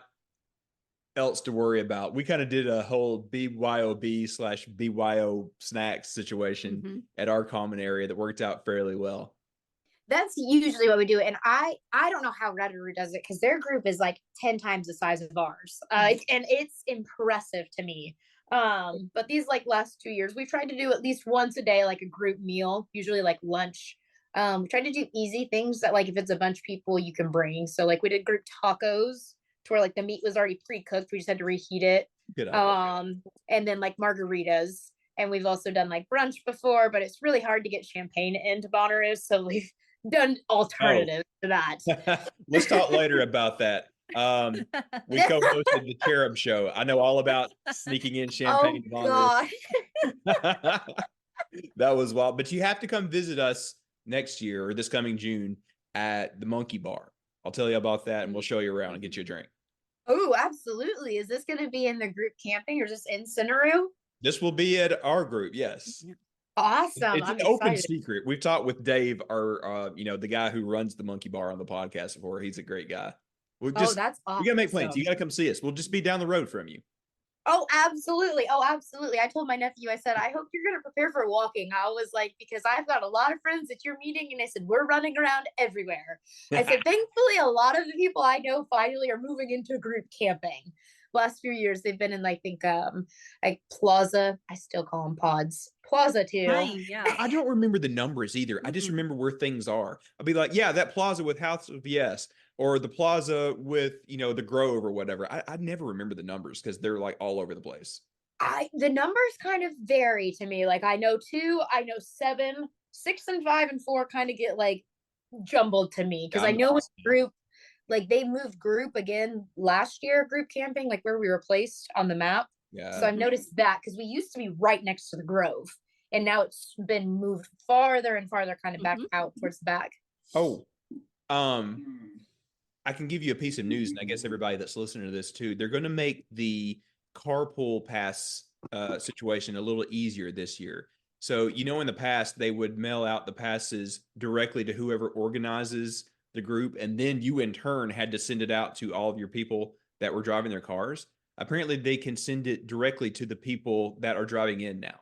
Speaker 3: else to worry about. We kind of did a whole BYOB/BYO snacks situation at our common area that worked out fairly well.
Speaker 6: That's usually what we do. And I don't know how Red Roo does it, because their group is like 10 times the size of ours. And it's impressive to me. But these like last 2 years, we've tried to do at least once a day, like a group meal, usually like lunch. We tried to do easy things that like if it's a bunch of people you can bring. So like we did group tacos to where like the meat was already pre-cooked. We just had to reheat it.
Speaker 3: Good idea.
Speaker 6: And then like margaritas. And we've also done like brunch before, but it's really hard to get champagne into Bonnaroo. So we've done alternatives to that.
Speaker 3: Let's talk later about that. We co-hosted the Cherub Show. I know all about sneaking in champagne.
Speaker 6: Oh God.
Speaker 3: That was wild. But you have to come visit us next year, or this coming June, at the Monkey Bar. I'll tell you about that, and we'll show you around and get you a drink.
Speaker 6: Oh, absolutely. Is this going to be in the group camping or just in Centeroo?
Speaker 3: This will be at our group. Yes.
Speaker 6: Awesome.
Speaker 3: It's
Speaker 6: I'm
Speaker 3: an open
Speaker 6: excited.
Speaker 3: secret. We've talked with Dave, our the guy who runs the Monkey Bar on the podcast before. He's a great guy.
Speaker 6: Oh, that's
Speaker 3: We gotta make plans.
Speaker 6: awesome.
Speaker 3: You gotta come see us. We'll just be down the road from you.
Speaker 6: Oh, absolutely. Oh, absolutely. I told my nephew, I said, I hope you're going to prepare for walking. I was like, because I've got a lot of friends that you're meeting. And I said, we're running around everywhere. I said, thankfully, a lot of the people I know finally are moving into group camping. Last few years, they've been in, I think, like Plaza. I still call them pods. Plaza, too.
Speaker 5: Same, yeah.
Speaker 3: I don't remember the numbers either. I just
Speaker 5: Mm-mm.
Speaker 3: remember where things are. I'll be like, yeah, that plaza with House of Yes, or the plaza with, the Grove or whatever. I never remember the numbers because they're like all over the place.
Speaker 6: The numbers kind of vary to me. Like I know 2, I know 7, 6 and 5 and 4 kind of get like jumbled to me because I know with group, like they moved group again last year, group camping, like where we were placed on the map.
Speaker 3: Yeah.
Speaker 6: So I've noticed that because we used to be right next to the Grove, and now it's been moved farther and farther, kind of back out towards the back.
Speaker 3: Oh, I can give you a piece of news, and I guess everybody that's listening to this too. They're going to make the carpool pass situation a little easier this year. So, in the past, they would mail out the passes directly to whoever organizes the group, and then you in turn had to send it out to all of your people that were driving their cars. Apparently, they can send it directly to the people that are driving in now.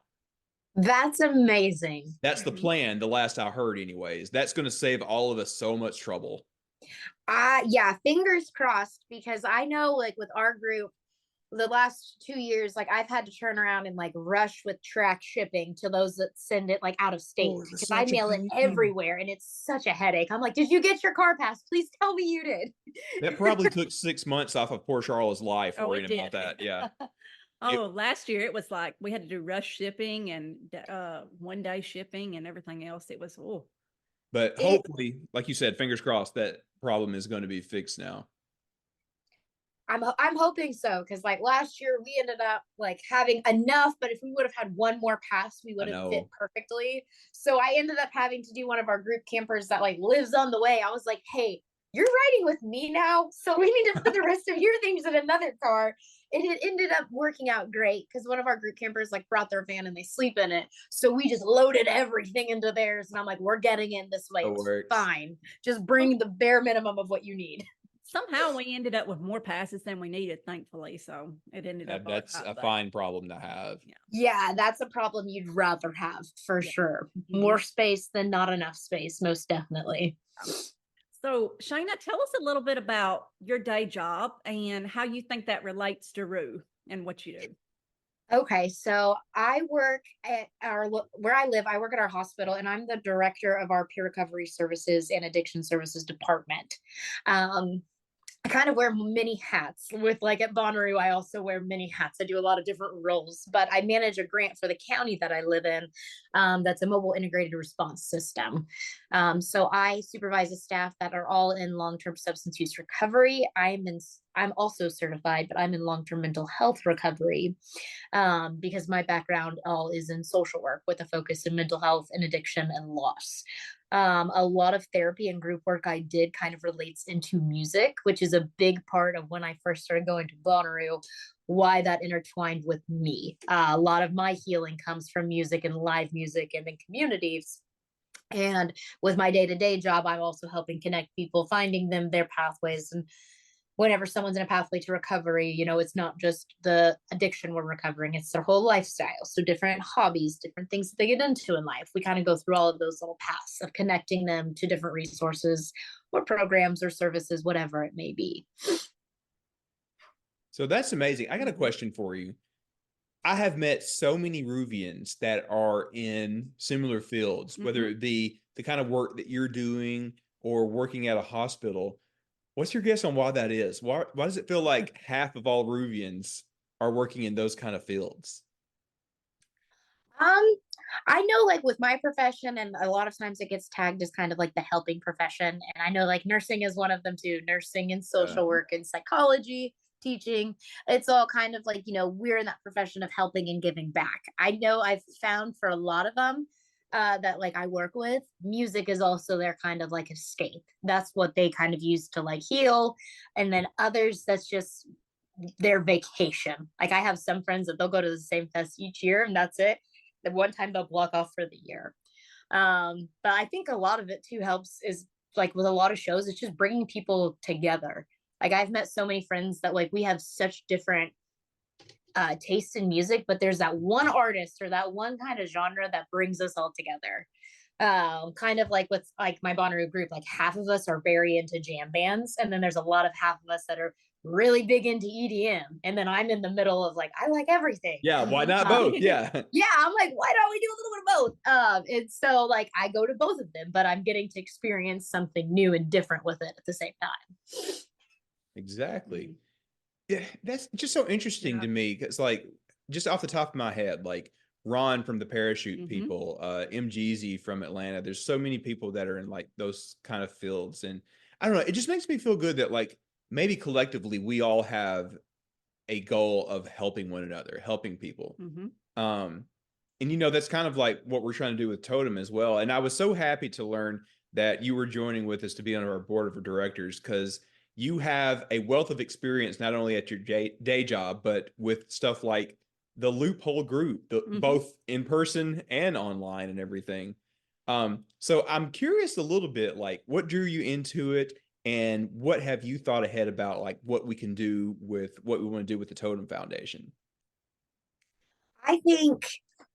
Speaker 6: That's amazing.
Speaker 3: That's the plan, the last I heard, anyways. That's going to save all of us so much trouble.
Speaker 6: Yeah, fingers crossed, because I know like with our group, the last 2 years, like I've had to turn around and like rush with track shipping to those that send it like out of state, because I mail it everywhere and it's such a headache. I'm like, did you get your car pass? Please tell me you did.
Speaker 3: That probably took 6 months off of poor Charlotte's life worrying about that. Yeah.
Speaker 5: Last year it was like we had to do rush shipping and 1 day shipping and everything else. It was
Speaker 3: But hopefully, like you said, fingers crossed, that problem is going to be fixed now.
Speaker 6: I'm hoping so, because like last year we ended up like having enough, but if we would have had one more pass, we would have fit perfectly. So I ended up having to do one of our group campers that like lives on the way. I was like, hey, you're riding with me now, so we need to put the rest of your things in another car. And it ended up working out great because one of our group campers like brought their van and they sleep in it. So we just loaded everything into theirs. And I'm like, we're getting in this way. It's fine. Just bring the bare minimum of what you need.
Speaker 5: Somehow we ended up with more passes than we needed, thankfully. So it ended up.
Speaker 3: That's a fine problem to have.
Speaker 6: Yeah, that's a problem you'd rather have for sure. More space than not enough space, most definitely.
Speaker 5: So, Shaina, tell us a little bit about your day job and how you think that relates to Rue and what you do.
Speaker 6: Okay, so I work at where I live. I work at our hospital, and I'm the director of our peer recovery services and addiction services department. I kind of wear many hats. With like at Bonnaroo, I also wear many hats. I do a lot of different roles, but I manage a grant for the county that I live in. That's a mobile integrated response system. So I supervise a staff that are all in long-term substance use recovery. I'm also certified, but I'm in long-term mental health recovery because my background all is in social work with a focus in mental health and addiction and loss. A lot of therapy and group work I did kind of relates into music, which is a big part of when I first started going to Bonnaroo, why that intertwined with me. A lot of my healing comes from music and live music and in communities. And with my day-to-day job, I'm also helping connect people, finding them their pathways. And whenever someone's in a pathway to recovery, it's not just the addiction we're recovering, it's their whole lifestyle. So different hobbies, different things that they get into in life. We kind of go through all of those little paths of connecting them to different resources or programs or services, whatever it may be.
Speaker 3: So that's amazing. I got a question for you. I have met so many Ruvians that are in similar fields, whether it be the kind of work that you're doing or working at a hospital. What's your guess on why that is? Why does it feel like half of all Ruvians are working in those kind of fields?
Speaker 6: I know like with my profession, and a lot of times it gets tagged as kind of like the helping profession. And I know like nursing is one of them too, nursing and social work and psychology, teaching. It's all kind of like, we're in that profession of helping and giving back. I know I've found for a lot of them that like I work with, music is also their kind of like escape. That's what they kind of use to like heal. And then others, that's just their vacation. Like I have some friends that they'll go to the same fest each year and that's it. The one time they'll block off for the year. But I think a lot of it too helps is like with a lot of shows, it's just bringing people together. Like I've met so many friends that like we have such different taste in music, but there's that one artist or that one kind of genre that brings us all together. Kind of like with like my Bonnaroo group, like half of us are very into jam bands, and then there's a lot of half of us that are really big into EDM, and then I'm in the middle of like I like everything.
Speaker 3: Yeah, why not both? Yeah.
Speaker 6: Yeah, I'm like, why don't we do a little bit of both? And so like I go to both of them, but I'm getting to experience something new and different with it at the same time.
Speaker 3: Exactly. Yeah, that's just so interesting to me because, like, just off the top of my head, like Ron from the Parachute people, MGZ from Atlanta. There's so many people that are in like those kind of fields, and I don't know. It just makes me feel good that like maybe collectively we all have a goal of helping one another, helping people. And you know that's kind of like what we're trying to do with Totem as well. And I was so happy to learn that you were joining with us to be on our board of directors because you have a wealth of experience, not only at your day job, but with stuff like the Loophole group, both in person and online and everything. So I'm curious a little bit, like what drew you into it and what have you thought ahead about like what we can do with what we want to do with the Totem Foundation?
Speaker 6: I think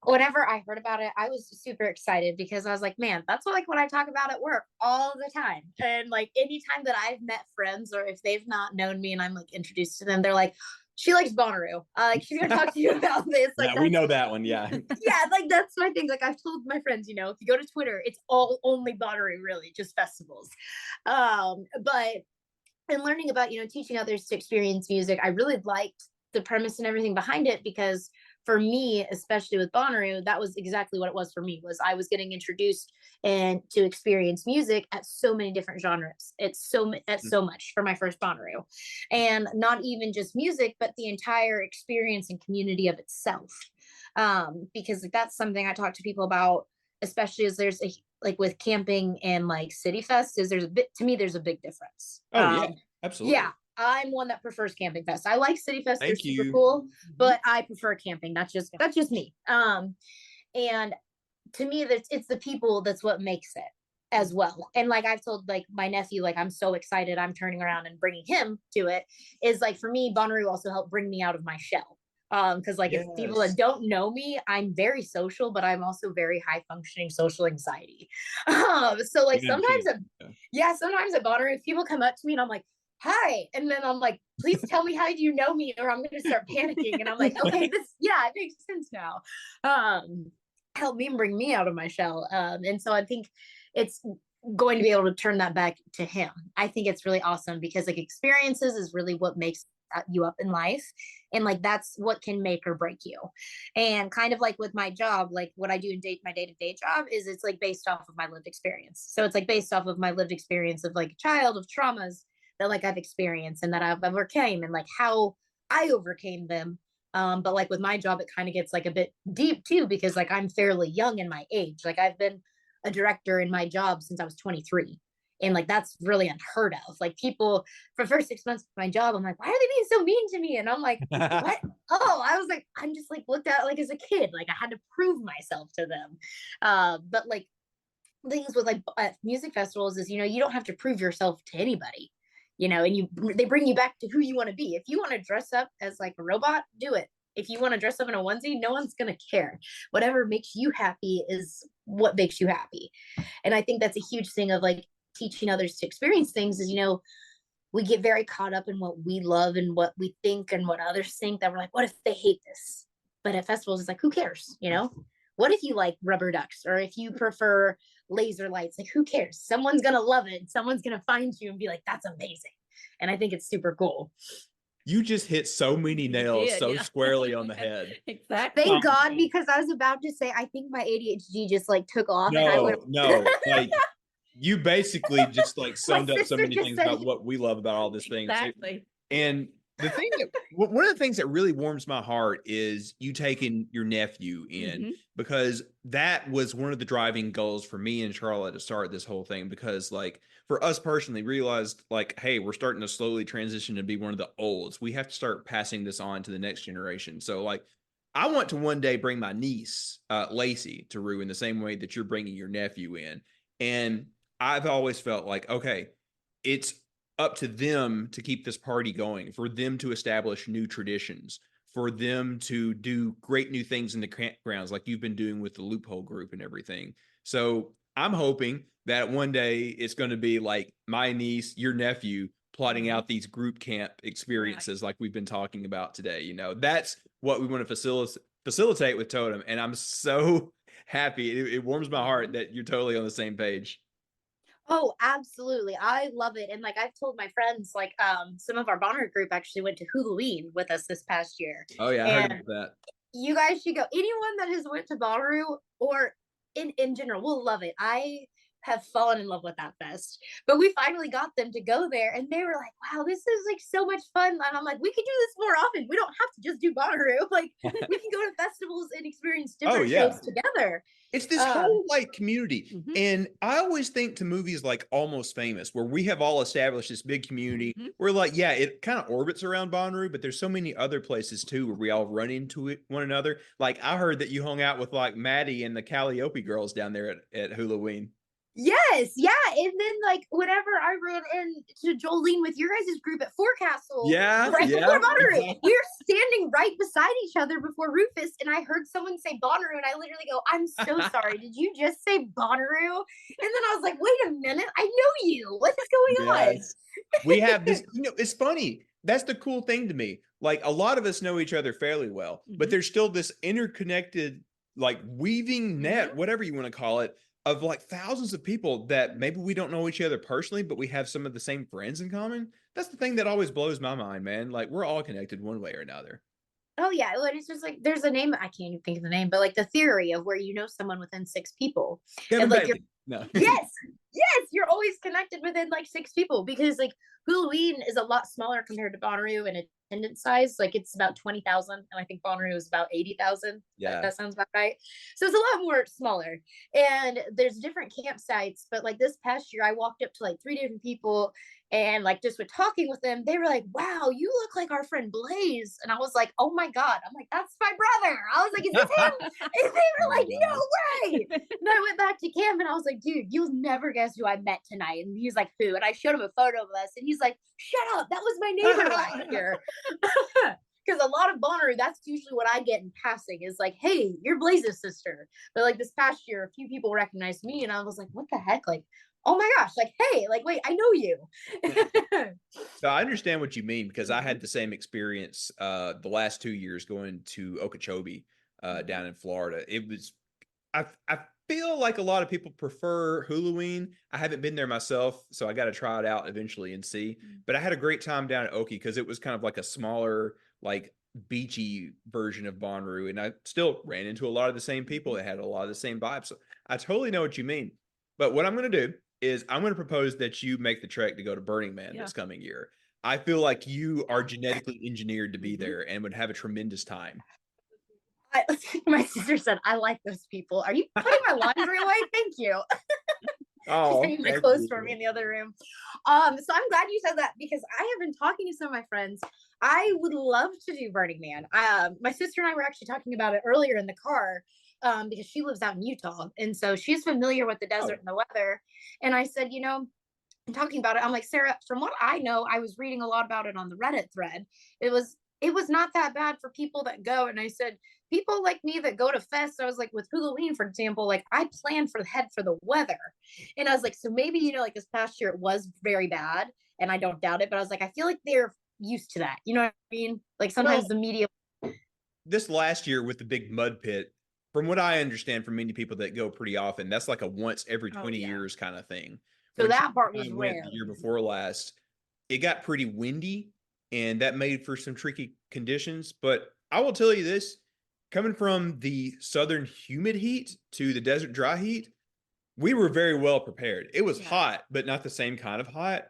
Speaker 6: whenever I heard about it, I was super excited because I was like, man, that's what I talk about at work all the time. And like anytime that I've met friends or if they've not known me and I'm like introduced to them, they're like, she likes Bonnaroo. Like she's gonna talk to you about this. Like
Speaker 3: yeah, we know that one. Yeah.
Speaker 6: Yeah, like that's my thing. Like I've told my friends, you know, if you go to Twitter, it's all only Bonnaroo, really, just festivals. But in learning about, you know, teaching others to experience music, I really liked the premise and everything behind it because for me, especially with Bonnaroo, that was exactly what it was for me. Was I was getting introduced and to experience music at so many different genres. It's so much for my first Bonnaroo, and not even just music, but the entire experience and community of itself. Because that's something I talk to people about, especially as there's a like with camping and like City Fest. Is there's a bit to me there's a big difference.
Speaker 3: Oh yeah, absolutely.
Speaker 6: Yeah. I'm one that prefers Camping Fest. I like City Fest; they're super
Speaker 3: you.
Speaker 6: cool, but I prefer camping. That's just me. And to me, it's the people that's what makes it as well. And like I've told like my nephew, like I'm so excited. I'm turning around and bringing him to it. Is like for me, Bonnaroo also helped bring me out of my shell. Because like if people that don't know me, I'm very social, but I'm also very high functioning social anxiety. So like sometimes at Bonnaroo, if people come up to me and I'm like, hi, and then I'm like, please tell me how you know me or I'm gonna start panicking. And I'm like, okay, it makes sense now. Help me bring me out of my shell. And so I think it's going to be able to turn that back to him. I think it's really awesome because like experiences is really what makes you up in life, and like that's what can make or break you. And kind of like with my job, like what I do in my day-to-day job is it's like based off of my lived experience. So it's like based off of my lived experience of like a child, of traumas that like I've experienced and that I've overcame and like how I overcame them. But like with my job, it kind of gets like a bit deep too, because like I'm fairly young in my age. Like I've been a director in my job since I was 23. And like that's really unheard of. Like people for the first 6 months of my job, I'm like, why are they being so mean to me? And I'm like, what? I was like, I'm just like looked at like as a kid. Like I had to prove myself to them. But like things with like music festivals is, you know, you don't have to prove yourself to anybody. You know, and they bring you back to who you want to be. If you want to dress up as like a robot, do it. If you want to dress up in a onesie, no one's going to care. Whatever makes you happy is what makes you happy. And I think that's a huge thing of like teaching others to experience things is, you know, we get very caught up in what we love and what we think and what others think that we're like, what if they hate this? But at festivals, it's like, who cares? You know, what if you like rubber ducks or if you prefer laser lights? Like, who cares? Someone's going to love it. Someone's going to find you and be like, that's amazing. And I think it's super cool.
Speaker 3: You just hit so many nails squarely on the head.
Speaker 5: Exactly.
Speaker 6: Thank God, because I was about to say, I think my ADHD just like took off.
Speaker 3: No, like you basically just like summed up so many things about what we love about all this thing.
Speaker 5: Exactly.
Speaker 3: And The thing that one of the things that really warms my heart is you taking your nephew in, because that was one of the driving goals for me and Charlotte to start this whole thing. Because like for us personally, realized like, hey, we're starting to slowly transition to be one of the olds. We have to start passing this on to the next generation. So like, I want to one day bring my niece Lacey to Rue in the same way that you're bringing your nephew in, and I've always felt like, okay, it's up to them to keep this party going, for them to establish new traditions, for them to do great new things in the campgrounds like you've been doing with the loophole group and everything. So I'm hoping that one day it's going to be like my niece, your nephew, plotting out these group camp experiences like we've been talking about today. You know, that's what we want to facilitate with Totem. And I'm so happy. It warms my heart that you're totally on the same page.
Speaker 6: Oh, absolutely. I love it. And like I've told my friends, like some of our Bonner group actually went to Halloween with us this past year.
Speaker 3: Oh yeah, I heard about that.
Speaker 6: You guys should go. Anyone that has went to Bonnaroo or in general will love it. I have fallen in love with that fest. But we finally got them to go there and they were like, wow, this is like so much fun. And I'm like, we could do this more often. We don't have to just do Bonnaroo. Like we can go to festivals and experience different shows together.
Speaker 3: It's this whole like community. And I always think to movies like Almost Famous, where we have all established this big community where like, yeah, it kind of orbits around Bonnaroo, but there's so many other places too where we all run into one another. Like I heard that you hung out with like Maddie and the Calliope girls down there at Halloween.
Speaker 6: Yes, yeah. And then like whenever I ran into Jolene with your guys' group at Forecastle, before Bonnaroo, we were standing right beside each other before Rufus, and I heard someone say Bonnaroo, and I literally go, I'm so sorry. Did you just say Bonnaroo? And then I was like, wait a minute, I know you. What is going on?
Speaker 3: We have this, you know, it's funny. That's the cool thing to me. Like a lot of us know each other fairly well, but there's still this interconnected, like weaving net, whatever you want to call it, of like thousands of people that maybe we don't know each other personally, but we have some of the same friends in common. That's the thing that always blows my mind, man. Like we're all connected one way or another.
Speaker 6: Oh yeah, well, it's just like there's a name, I can't even think of the name, but like the theory of where you know someone within 6 people.
Speaker 3: Kevin
Speaker 6: and like
Speaker 3: Bacon. No.
Speaker 6: yes, you're always connected within like 6 people, because like Halloween is a lot smaller compared to Bonnaroo in attendance size. Like it's about 20,000, and I think Bonnaroo is about 80,000.
Speaker 3: Yeah,
Speaker 6: that sounds about right. So it's a lot more smaller, and there's different campsites. But like this past year, I walked up to like 3 different people, and like just with talking with them, they were like, wow, you look like our friend Blaze. And I was like, oh my God. I'm like, that's my brother. I was like, is this him? And they were like, no way. And I went back to camp and I was like, dude, you'll never guess who I met tonight. And he's like, who? And I showed him a photo of us, and he's like, shut up, that was my neighbor last year. Because a lot of Bonnaroo, that's usually what I get in passing is like, hey, you're Blaze's sister. But like this past year, a few people recognized me, and I was like, what the heck? Like, oh my gosh, like, hey, like, wait, I know you.
Speaker 3: So I understand what you mean, because I had the same experience the last 2 years going to Okeechobee down in Florida. It was, I feel like a lot of people prefer Halloween. I haven't been there myself, so I got to try it out eventually and see. But I had a great time down at Okie because it was kind of like a smaller, like beachy version of Bonnaroo, and I still ran into a lot of the same people. It had a lot of the same vibes. So I totally know what you mean. But what I'm going to do is I'm going to propose that you make the trek to go to Burning Man this coming year. I feel like you are genetically engineered to be there and would have a tremendous time.
Speaker 6: My sister said, I like those people. Are you putting my laundry away? Thank you.
Speaker 3: Oh,
Speaker 6: she's hanging my clothes for me in the other room. So I'm glad you said that, because I have been talking to some of my friends. I would love to do Burning Man. My sister and I were actually talking about it earlier in the car, because she lives out in Utah, and so she's familiar with the desert and the weather. And I said, you know, I'm talking about it. I'm like, Sarah, from what I know, I was reading a lot about it on the Reddit thread. It was not that bad for people that go. And I said, people like me that go to fest, I was like, with Halloween, for example, like I plan for the weather. And I was like, so maybe, you know, like this past year it was very bad, and I don't doubt it, but I was like, I feel like they're used to that. You know what I mean? Like sometimes the media.
Speaker 3: This last year with the big mud pit, from what I understand from many people that go pretty often, that's like a once every 20 years kind of thing.
Speaker 6: So
Speaker 3: when
Speaker 6: that part was rare.
Speaker 3: The year before last, it got pretty windy, and that made for some tricky conditions. But I will tell you this, coming from the southern humid heat to the desert dry heat, we were very well prepared. It was hot, but not the same kind of hot.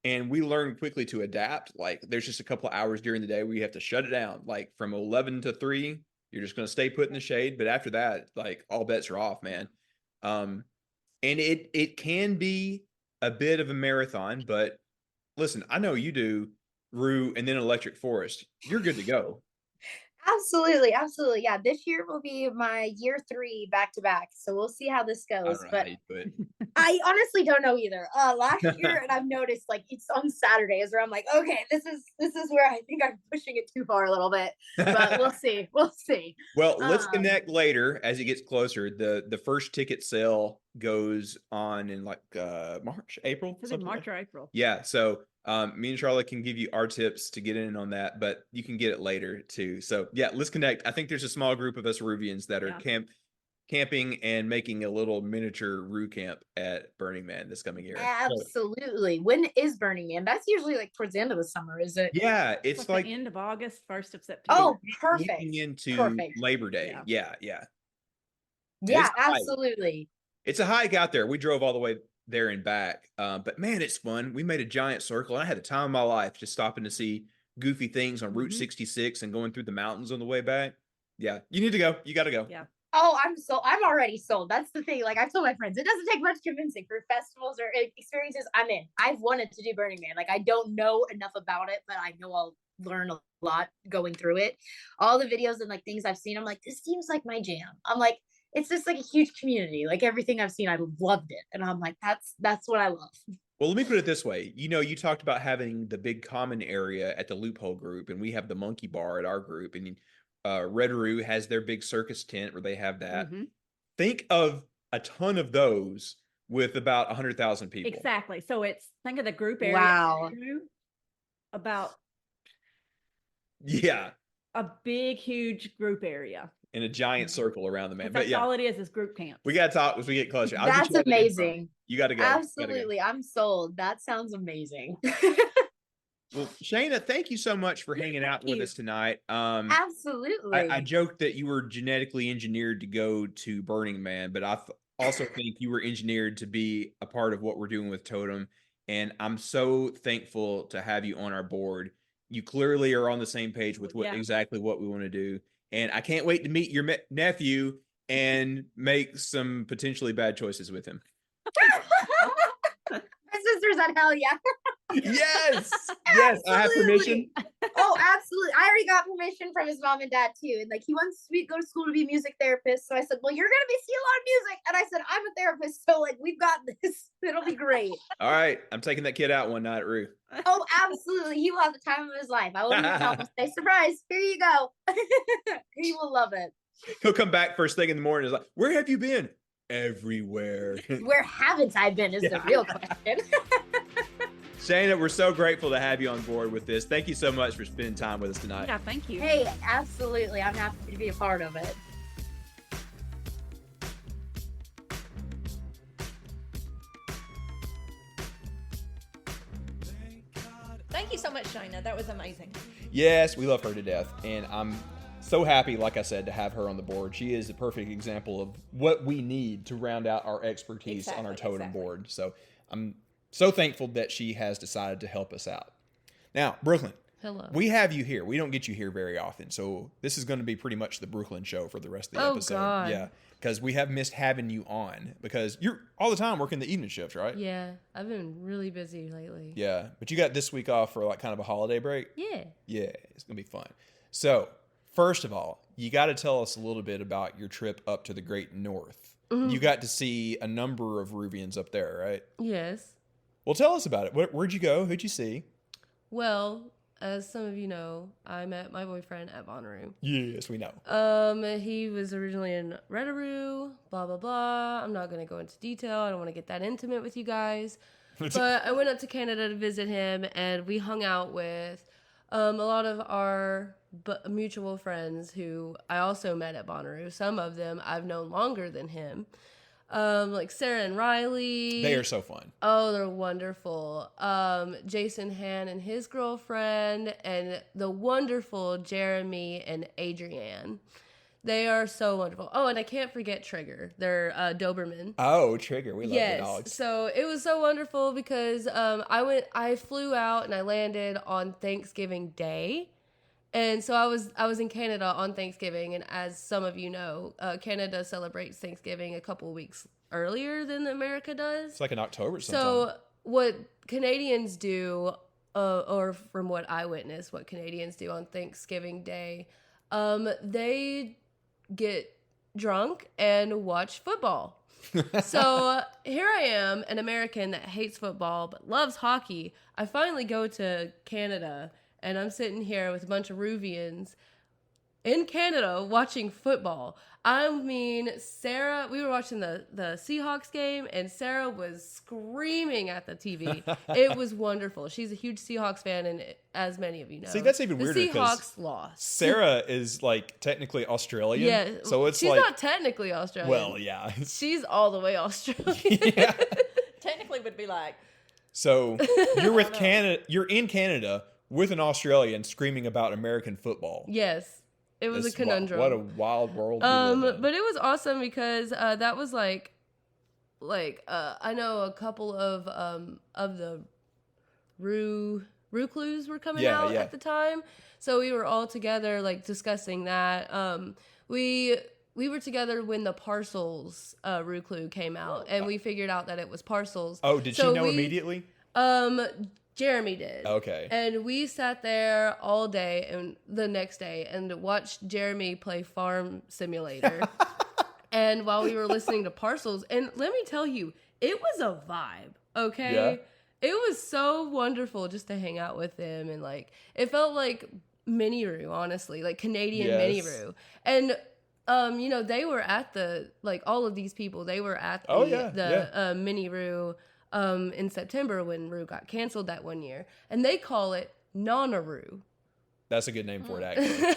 Speaker 3: And we learned quickly to adapt. Like there's just a couple of hours during the day where you have to shut it down. Like from 11 to 3, you're just going to stay put in the shade. But after that, like all bets are off, man. And it can be a bit of a marathon, but listen, I know you do Rue and then Electric Forest. You're good to go.
Speaker 6: Absolutely, absolutely. Yeah, this year will be my year 3 back to back. So we'll see how this
Speaker 3: I
Speaker 6: goes.
Speaker 3: don't know
Speaker 6: But
Speaker 3: how you do it.
Speaker 6: I honestly don't know either. Last year, and I've noticed like it's on Saturdays where I'm like, okay, this is where I think I'm pushing it too far a little bit. But we'll see. We'll see.
Speaker 3: Well, let's connect later as it gets closer. The first ticket sale goes on in like March, April.
Speaker 5: Is it March or April?
Speaker 3: Yeah. So me and Charlotte can give you our tips to get in on that, but you can get it later too. So yeah, let's connect. I think there's a small group of us Ruvians that are camping and making a little miniature Rue camp at Burning Man this coming year.
Speaker 6: Absolutely. When is Burning Man? That's usually like towards the end of the summer, is it?
Speaker 3: Yeah, it's like
Speaker 5: the end of August, 1st of September.
Speaker 6: Oh, perfect.
Speaker 3: Looking into
Speaker 6: Perfect.
Speaker 3: Labor Day. Yeah.
Speaker 6: Yeah, absolutely.
Speaker 3: It's a hike out there. We drove all the way there and back. But man, it's fun. We made a giant circle, and I had the time of my life just stopping to see goofy things on Route 66 and going through the mountains on the way back. Yeah, you need to go. You got to go.
Speaker 5: Yeah.
Speaker 6: Oh, I'm already sold. That's the thing. Like I've told my friends, it doesn't take much convincing for festivals or experiences. I'm in. I've wanted to do Burning Man. Like I don't know enough about it, but I know I'll learn a lot going through it. All the videos and like things I've seen, I'm like, this seems like my jam. I'm like, it's just like a huge community. Like everything I've seen, I loved it. And I'm like, that's what I love.
Speaker 3: Well, let me put it this way. You know, you talked about having the big common area at the Loophole group, and we have the Monkey Bar at our group, and Red Roo has their big circus tent where they have that. Think of a ton of those with about 100,000 people.
Speaker 5: Exactly. So think of the group area.
Speaker 6: Wow.
Speaker 5: About
Speaker 3: a
Speaker 5: big, huge group area.
Speaker 3: In a giant circle around the man.
Speaker 5: But all it is group camp.
Speaker 3: We got to talk as we get closer.
Speaker 6: That's amazing.
Speaker 3: You got to go.
Speaker 6: Absolutely. I'm sold. That sounds amazing.
Speaker 3: Well, Shaina, thank you so much for hanging out with us tonight.
Speaker 6: Absolutely.
Speaker 3: I joked that you were genetically engineered to go to Burning Man, but I also think you were engineered to be a part of what we're doing with Totem. And I'm so thankful to have you on our board. You clearly are on the same page with exactly what we want to do. And I can't wait to meet your nephew and make some potentially bad choices with him.
Speaker 6: My sister's at hell yeah.
Speaker 3: Yes. I have permission.
Speaker 6: Oh, absolutely. I already got permission from his mom and dad too. And like he wants to go to school to be a music therapist. So I said, well, you're gonna be seeing a lot of music. And I said, I'm a therapist, so like we've got this. It'll be great.
Speaker 3: All right. I'm taking that kid out one night at Ruth.
Speaker 6: Oh, absolutely. He will have the time of his life. I will even tell him, say, surprise, here you go. He will love it.
Speaker 3: He'll come back first thing in the morning. Is like, where have you been? Everywhere.
Speaker 6: Where haven't I been is the real question.
Speaker 3: Shaina, we're so grateful to have you on board with this. Thank you so much for spending time with us tonight.
Speaker 5: Yeah, thank you.
Speaker 6: Hey, absolutely. I'm happy to be a part of it.
Speaker 2: Thank you so much, Shaina. That was amazing.
Speaker 3: Yes, we love her to death. And I'm so happy, like I said, to have her on the board. She is a perfect example of what we need to round out our expertise on our Totem board. So I'm so thankful that she has decided to help us out. Now, Brooklyn.
Speaker 1: Hello.
Speaker 3: We have you here. We don't get you here very often. So this is going to be pretty much the Brooklyn show for the rest of the episode.
Speaker 1: God.
Speaker 3: Yeah. Because we have missed having you on because you're all the time working the evening shifts, right?
Speaker 1: Yeah. I've been really busy lately.
Speaker 3: Yeah. But you got this week off for like kind of a holiday break?
Speaker 1: Yeah.
Speaker 3: Yeah. It's going to be fun. So, first of all, you got to tell us a little bit about your trip up to the Great North. Mm-hmm. You got to see a number of Ruvians up there, right?
Speaker 1: Yes.
Speaker 3: Well, tell us about it. Where'd you go? Who'd you see?
Speaker 1: Well, as some of you know, I met my boyfriend at Bonnaroo.
Speaker 3: Yes, we know.
Speaker 1: He was originally in Redaroo, blah, blah, blah. I'm not going to go into detail. I don't want to get that intimate with you guys. But I went up to Canada to visit him, and we hung out with a lot of our mutual friends who I also met at Bonnaroo. Some of them I've known longer than him. Like Sarah and Riley.
Speaker 3: They are so fun.
Speaker 1: Oh, they're wonderful. Jason Han and his girlfriend, and the wonderful Jeremy and Adrienne. They are so wonderful. Oh, and I can't forget Trigger. They're Doberman.
Speaker 3: Oh, Trigger. We love the dogs.
Speaker 1: So it was so wonderful because I flew out and I landed on Thanksgiving Day. And so I was in Canada on Thanksgiving, and as some of you know, Canada celebrates Thanksgiving a couple weeks earlier than America does.
Speaker 3: It's like in October sometime.
Speaker 1: So what Canadians do, or from what I witnessed, what Canadians do on Thanksgiving Day, they get drunk and watch football. So here I am, an American that hates football but loves hockey. I finally go to Canada, and I'm sitting here with a bunch of Ruvians in Canada watching football. I mean, Sarah, we were watching the Seahawks game, and Sarah was screaming at the TV. It was wonderful. She's a huge Seahawks fan, and as many of you know.
Speaker 3: See, that's even weirder
Speaker 1: The
Speaker 3: because
Speaker 1: Seahawks lost.
Speaker 3: Sarah is like technically Australian.
Speaker 1: Yeah.
Speaker 3: So it's
Speaker 1: she's
Speaker 3: like.
Speaker 1: not technically Australian.
Speaker 3: Well, yeah.
Speaker 1: She's all the way Australian.
Speaker 3: Yeah.
Speaker 2: Technically would be like,
Speaker 3: So you're with Canada. You're in Canada with an Australian screaming about American football.
Speaker 1: Yes. It was
Speaker 3: That's
Speaker 1: a conundrum.
Speaker 3: What a wild world. we live in.
Speaker 1: But it was awesome because that was like I know a couple of the Rue clues were coming out at the time, so we were all together like discussing that. We were together when the Parcels Rue clue came out, and we figured out that it was Parcels.
Speaker 3: Oh, did she know immediately?
Speaker 1: Jeremy did.
Speaker 3: Okay.
Speaker 1: And we sat there all day and the next day and watched Jeremy play Farm Simulator. And while we were listening to Parcels, and let me tell you, it was a vibe, okay?
Speaker 3: Yeah.
Speaker 1: It was so wonderful just to hang out with him, and like it felt like Mini Roo, honestly, like Canadian Mini Roo. And you know, they were at the all of these people, they were at the Mini Roo in September when Roo got canceled that one year, and they call it Nonaroo.
Speaker 3: That's a good name for it, actually.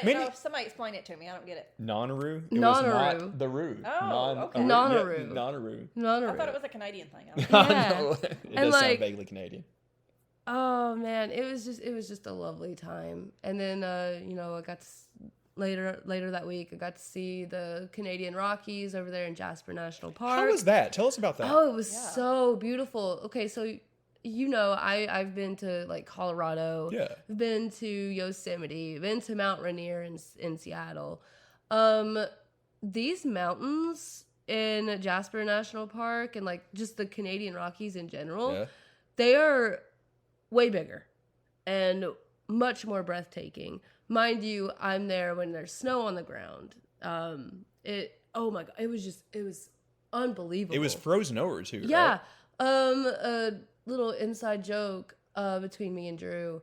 Speaker 2: wait, no, somebody explain it to me. I don't get it.
Speaker 3: Nonaroo? It
Speaker 1: Nonaroo.
Speaker 3: was not the Roo.
Speaker 2: Oh, okay.
Speaker 1: Nonaroo.
Speaker 3: Yeah, Nonaroo.
Speaker 1: Nonaroo.
Speaker 2: I thought it was a Canadian thing.
Speaker 1: Yeah.
Speaker 3: No, it
Speaker 1: And,
Speaker 3: does sound
Speaker 1: like,
Speaker 3: vaguely Canadian.
Speaker 1: Oh man, it was just a lovely time. And then you know, I got to later that week, I got to see the Canadian Rockies over there in Jasper National Park.
Speaker 3: How was that? Tell us about that.
Speaker 1: Oh, it was so beautiful. Okay, so you know, I've been to like Colorado.
Speaker 3: Yeah.
Speaker 1: I've been to Yosemite. Been to Mount Rainier in Seattle. These mountains in Jasper National Park and like just the Canadian Rockies in general, they are way bigger and much more breathtaking. Mind you, I'm there when there's snow on the ground. Oh my God, it was unbelievable.
Speaker 3: It was frozen over too,
Speaker 1: yeah.
Speaker 3: right?
Speaker 1: A little inside joke between me and Drew.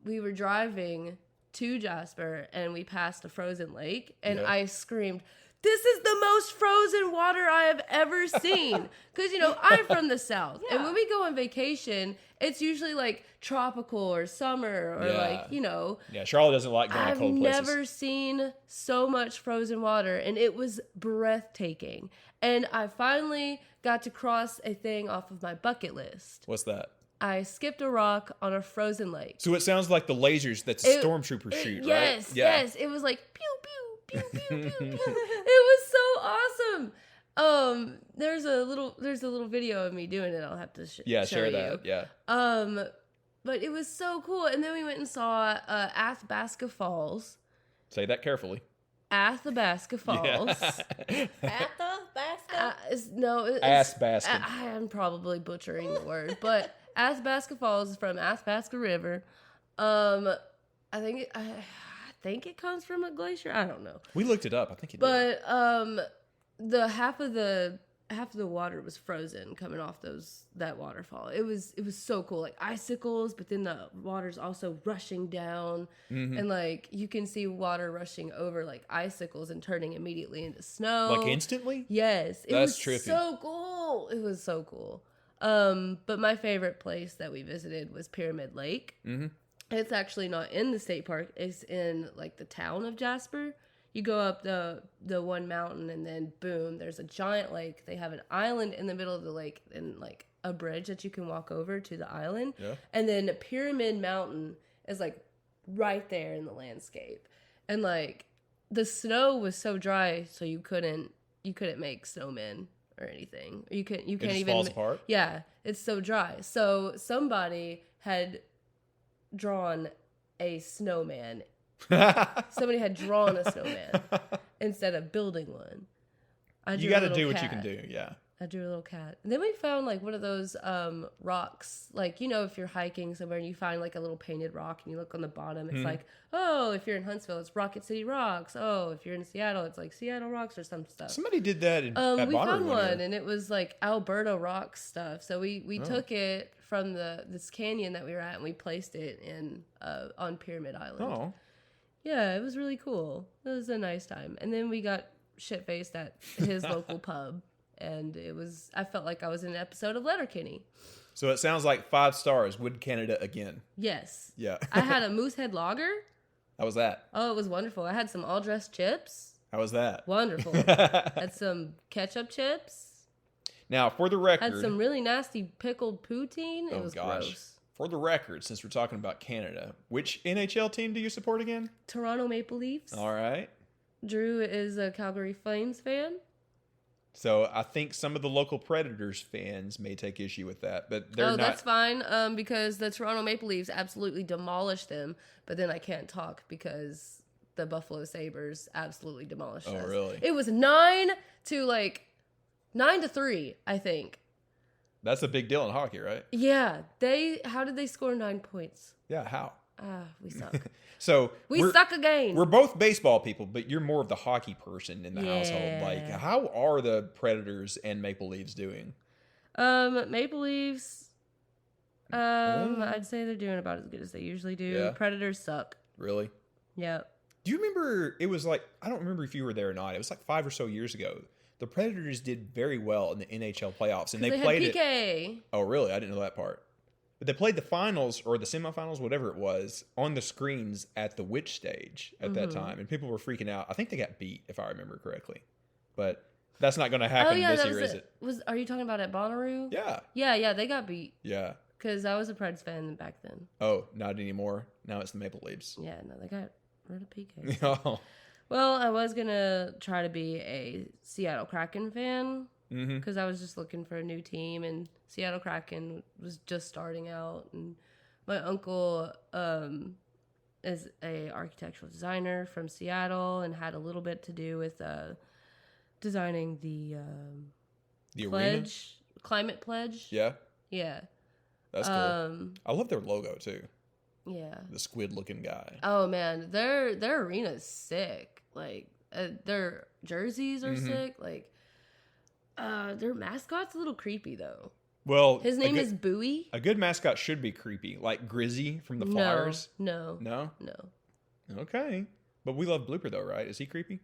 Speaker 1: We were driving to Jasper and we passed a frozen lake, and I screamed, "This is the most frozen water I have ever seen." Because, you know, I'm from the South. And when we go on vacation, it's usually like tropical or summer or like, you know.
Speaker 3: Yeah, Charlotte doesn't like going to cold places.
Speaker 1: I've never seen so much frozen water, and it was breathtaking. And I finally got to cross a thing off of my bucket list.
Speaker 3: What's that?
Speaker 1: I skipped a rock on a frozen lake.
Speaker 3: So it sounds like the lasers that the stormtroopers shoot, right?
Speaker 1: Yes. It was like pew, pew, pew, pew, pew, pew. It was so awesome. There's a little video of me doing it. I'll have to show
Speaker 3: share that.
Speaker 1: you.
Speaker 3: Yeah.
Speaker 1: But it was so cool. And then we went and saw Athabasca Falls.
Speaker 3: Say that carefully.
Speaker 1: Athabasca Falls.
Speaker 2: Athabasca?
Speaker 1: No.
Speaker 3: Athabasca.
Speaker 1: I am probably butchering the word, but Athabasca Falls is from Athabasca River. I think it comes from a glacier. I don't know.
Speaker 3: We looked it up. I think it did.
Speaker 1: But the half of the water was frozen coming off that waterfall. It was so cool, like icicles, but then the water's also rushing down, and like you can see water rushing over like icicles and turning immediately into snow,
Speaker 3: like instantly.
Speaker 1: Yes, it
Speaker 3: That's
Speaker 1: was
Speaker 3: trippy.
Speaker 1: So cool. It was so cool. But my favorite place that we visited was Pyramid Lake. Mm-hmm. It's actually not in the state park. It's in like the town of Jasper. You go up the one mountain and then boom, there's a giant lake. They have an island in the middle of the lake and like a bridge that you can walk over to the island. Yeah. And then Pyramid Mountain is like right there in the landscape. And like the snow was so dry, so you couldn't make snowmen or anything. Or you can't
Speaker 3: It just
Speaker 1: even
Speaker 3: falls apart?
Speaker 1: Yeah, it's so dry. So somebody had drawn a snowman. Somebody had drawn a snowman instead of building one.
Speaker 3: You got to do what you can do, yeah.
Speaker 1: I drew a little cat. And then we found like one of those rocks. Like, if you're hiking somewhere and you find like a little painted rock and you look on the bottom, it's like, oh, if you're in Huntsville, it's Rocket City Rocks. Oh, if you're in Seattle, it's like Seattle Rocks or some stuff.
Speaker 3: Somebody did that at
Speaker 1: we
Speaker 3: Bonnaroo
Speaker 1: found one
Speaker 3: year.
Speaker 1: and it was like Alberta Rocks stuff. So we took it from this canyon that we were at and we placed it in on Pyramid Island.
Speaker 3: Oh.
Speaker 1: Yeah, it was really cool. It was a nice time. And then we got shit-faced at his local pub. And I felt like I was in an episode of Letterkenny.
Speaker 3: So it sounds like 5 stars. Would Canada again?
Speaker 1: Yes.
Speaker 3: Yeah.
Speaker 1: I had a Moosehead Lager.
Speaker 3: How was that?
Speaker 1: Oh, it was wonderful. I had some all-dressed chips.
Speaker 3: How was that?
Speaker 1: Wonderful. Had some ketchup chips.
Speaker 3: Now, for the record...
Speaker 1: Had some really nasty pickled poutine. It was gross.
Speaker 3: For the record, since we're talking about Canada, which NHL team do you support again?
Speaker 1: Toronto Maple Leafs.
Speaker 3: All right.
Speaker 1: Drew is a Calgary Flames fan.
Speaker 3: So I think some of the local Predators fans may take issue with that, but they're not.
Speaker 1: That's fine, because the Toronto Maple Leafs absolutely demolished them. But then I can't talk because the Buffalo Sabres absolutely demolished us.
Speaker 3: Oh, really?
Speaker 1: It was 9-3, I think.
Speaker 3: That's a big deal in hockey, right?
Speaker 1: Yeah. How did they score 9 points?
Speaker 3: Yeah, how?
Speaker 1: We suck.
Speaker 3: So
Speaker 1: we suck again.
Speaker 3: We're both baseball people, but you're more of the hockey person in the household. Like, how are the Predators and Maple Leafs doing?
Speaker 1: Maple Leafs, I'd say they're doing about as good as they usually do.
Speaker 3: Yeah.
Speaker 1: Predators suck.
Speaker 3: Really?
Speaker 1: Yep.
Speaker 3: Do you remember, it was like, I don't remember if you were there or not. It was like 5 or so years ago. The Predators did very well in the NHL playoffs. And they played
Speaker 1: had PK.
Speaker 3: Oh, really? I didn't know that part. But they played the finals or the semifinals, whatever it was, on the screens at the Witch stage at that time. And people were freaking out. I think they got beat, if I remember correctly. But that's not going to happen this year, is it?
Speaker 1: Are you talking about at Bonnaroo?
Speaker 3: Yeah.
Speaker 1: Yeah, they got beat.
Speaker 3: Yeah.
Speaker 1: Because I was a Preds fan back then.
Speaker 3: Oh, not anymore. Now it's the Maple Leafs.
Speaker 1: Yeah, no, they got rid of PK.
Speaker 3: Oh.
Speaker 1: Well, I was going to try to be a Seattle Kraken fan. Because I was just looking for a new team, and Seattle Kraken was just starting out. And my uncle is a architectural designer from Seattle and had a little bit to do with designing the climate pledge.
Speaker 3: Yeah,
Speaker 1: yeah,
Speaker 3: that's cool. I love their logo too.
Speaker 1: Yeah,
Speaker 3: the squid looking guy.
Speaker 1: Oh man, their arena is sick. Like their jerseys are sick. Like. Their mascot's a little creepy though.
Speaker 3: Well,
Speaker 1: his name is Bowie.
Speaker 3: A good mascot should be creepy, like Grizzy from the Flyers.
Speaker 1: No.
Speaker 3: Okay, but we love Blooper though, right? Is he creepy?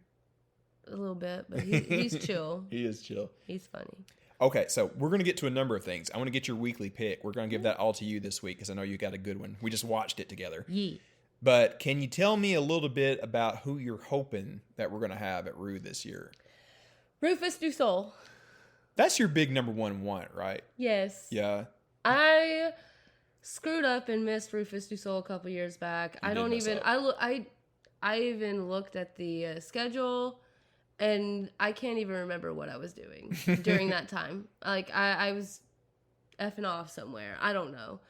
Speaker 1: A little bit, but he's chill.
Speaker 3: He is chill.
Speaker 1: He's funny.
Speaker 3: Okay, so we're gonna get to a number of things. I want to get your weekly pick. We're gonna give that all to you this week because I know you got a good one. We just watched it together.
Speaker 1: Yeah.
Speaker 3: But can you tell me a little bit about who you're hoping that we're gonna have at Rue this year?
Speaker 1: Rufus Du Sol.
Speaker 3: That's your big number one want, right?
Speaker 1: Yes.
Speaker 3: Yeah.
Speaker 1: I screwed up and missed Rufus Du Sol a couple years back. I even looked at the schedule, and I can't even remember what I was doing during that time. Like I was effing off somewhere. I don't know.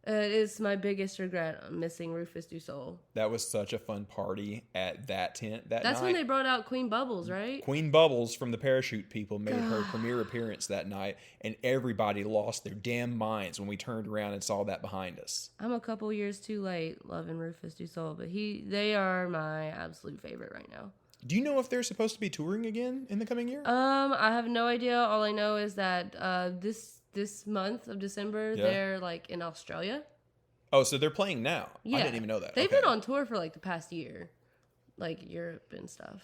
Speaker 1: It is my biggest regret. I'm missing Rufus Du Sol.
Speaker 3: That was such a fun party at that tent that night.
Speaker 1: That's when they brought out Queen Bubbles, right?
Speaker 3: Queen Bubbles from the Parachute People made her premiere appearance that night, and everybody lost their damn minds when we turned around and saw that behind us.
Speaker 1: I'm a couple years too late loving Rufus Du Sol, but they are my absolute favorite right now.
Speaker 3: Do you know if they're supposed to be touring again in the coming year?
Speaker 1: I have no idea. All I know is that this month of December, they're like in Australia.
Speaker 3: Oh, so they're playing now.
Speaker 1: Yeah.
Speaker 3: I didn't even know that.
Speaker 1: They've been on tour for like the past year, like Europe and stuff.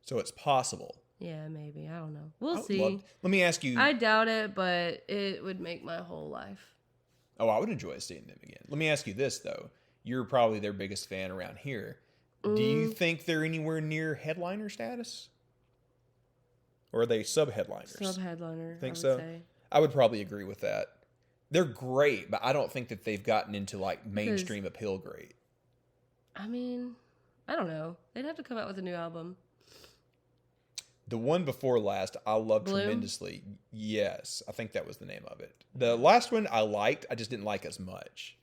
Speaker 3: So it's possible.
Speaker 1: Yeah, maybe. I don't know. We'll see.
Speaker 3: Let me ask you.
Speaker 1: I doubt it, but it would make my whole life.
Speaker 3: Oh, I would enjoy seeing them again. Let me ask you this, though. You're probably their biggest fan around here. Do you think they're anywhere near headliner status? Or are they sub-headliners?
Speaker 1: Sub-headliner,
Speaker 3: Think
Speaker 1: I would
Speaker 3: so?
Speaker 1: say.
Speaker 3: I would probably agree with that. They're great, but I don't think that they've gotten into like mainstream appeal great.
Speaker 1: I mean, I don't know. They'd have to come out with a new album.
Speaker 3: The one before last, I loved
Speaker 1: Bloom?
Speaker 3: tremendously. Yes, I think that was the name of it. The last one I liked, I just didn't like as much.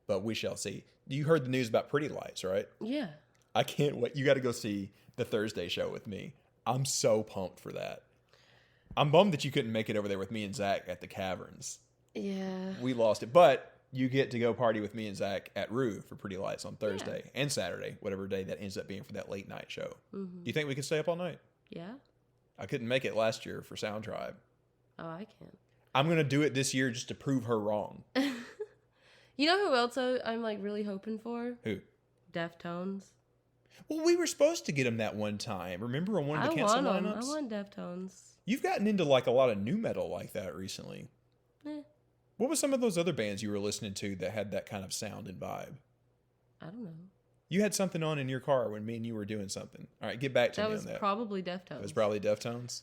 Speaker 3: But we shall see. You heard the news about Pretty Lights, right?
Speaker 1: Yeah.
Speaker 3: I can't wait. You got to go see the Thursday show with me. I'm so pumped for that. I'm bummed that you couldn't make it over there with me and Zach at the Caverns.
Speaker 1: Yeah.
Speaker 3: We lost it. But you get to go party with me and Zach at Rue for Pretty Lights on Thursday and Saturday, whatever day that ends up being for that late night show.
Speaker 1: Mm-hmm.
Speaker 3: Do you think we could stay up all night?
Speaker 1: Yeah.
Speaker 3: I couldn't make it last year for Sound Tribe.
Speaker 1: Oh, I can.
Speaker 3: I'm going to do it this year just to prove her wrong.
Speaker 1: You know who else I'm like really hoping for?
Speaker 3: Who?
Speaker 1: Deftones.
Speaker 3: Well, we were supposed to get them that one time. Remember on one of the cancel
Speaker 1: want
Speaker 3: lineups?
Speaker 1: I want Deftones.
Speaker 3: You've gotten into like a lot of new metal like that recently.
Speaker 1: Eh,
Speaker 3: What was some of those other bands you were listening to that had that kind of sound and vibe?
Speaker 1: I don't know.
Speaker 3: You had something on in your car when me and you were doing something. All right, get back to
Speaker 1: That
Speaker 3: me
Speaker 1: was
Speaker 3: on that.
Speaker 1: probably Deftones.
Speaker 3: It was probably Deftones.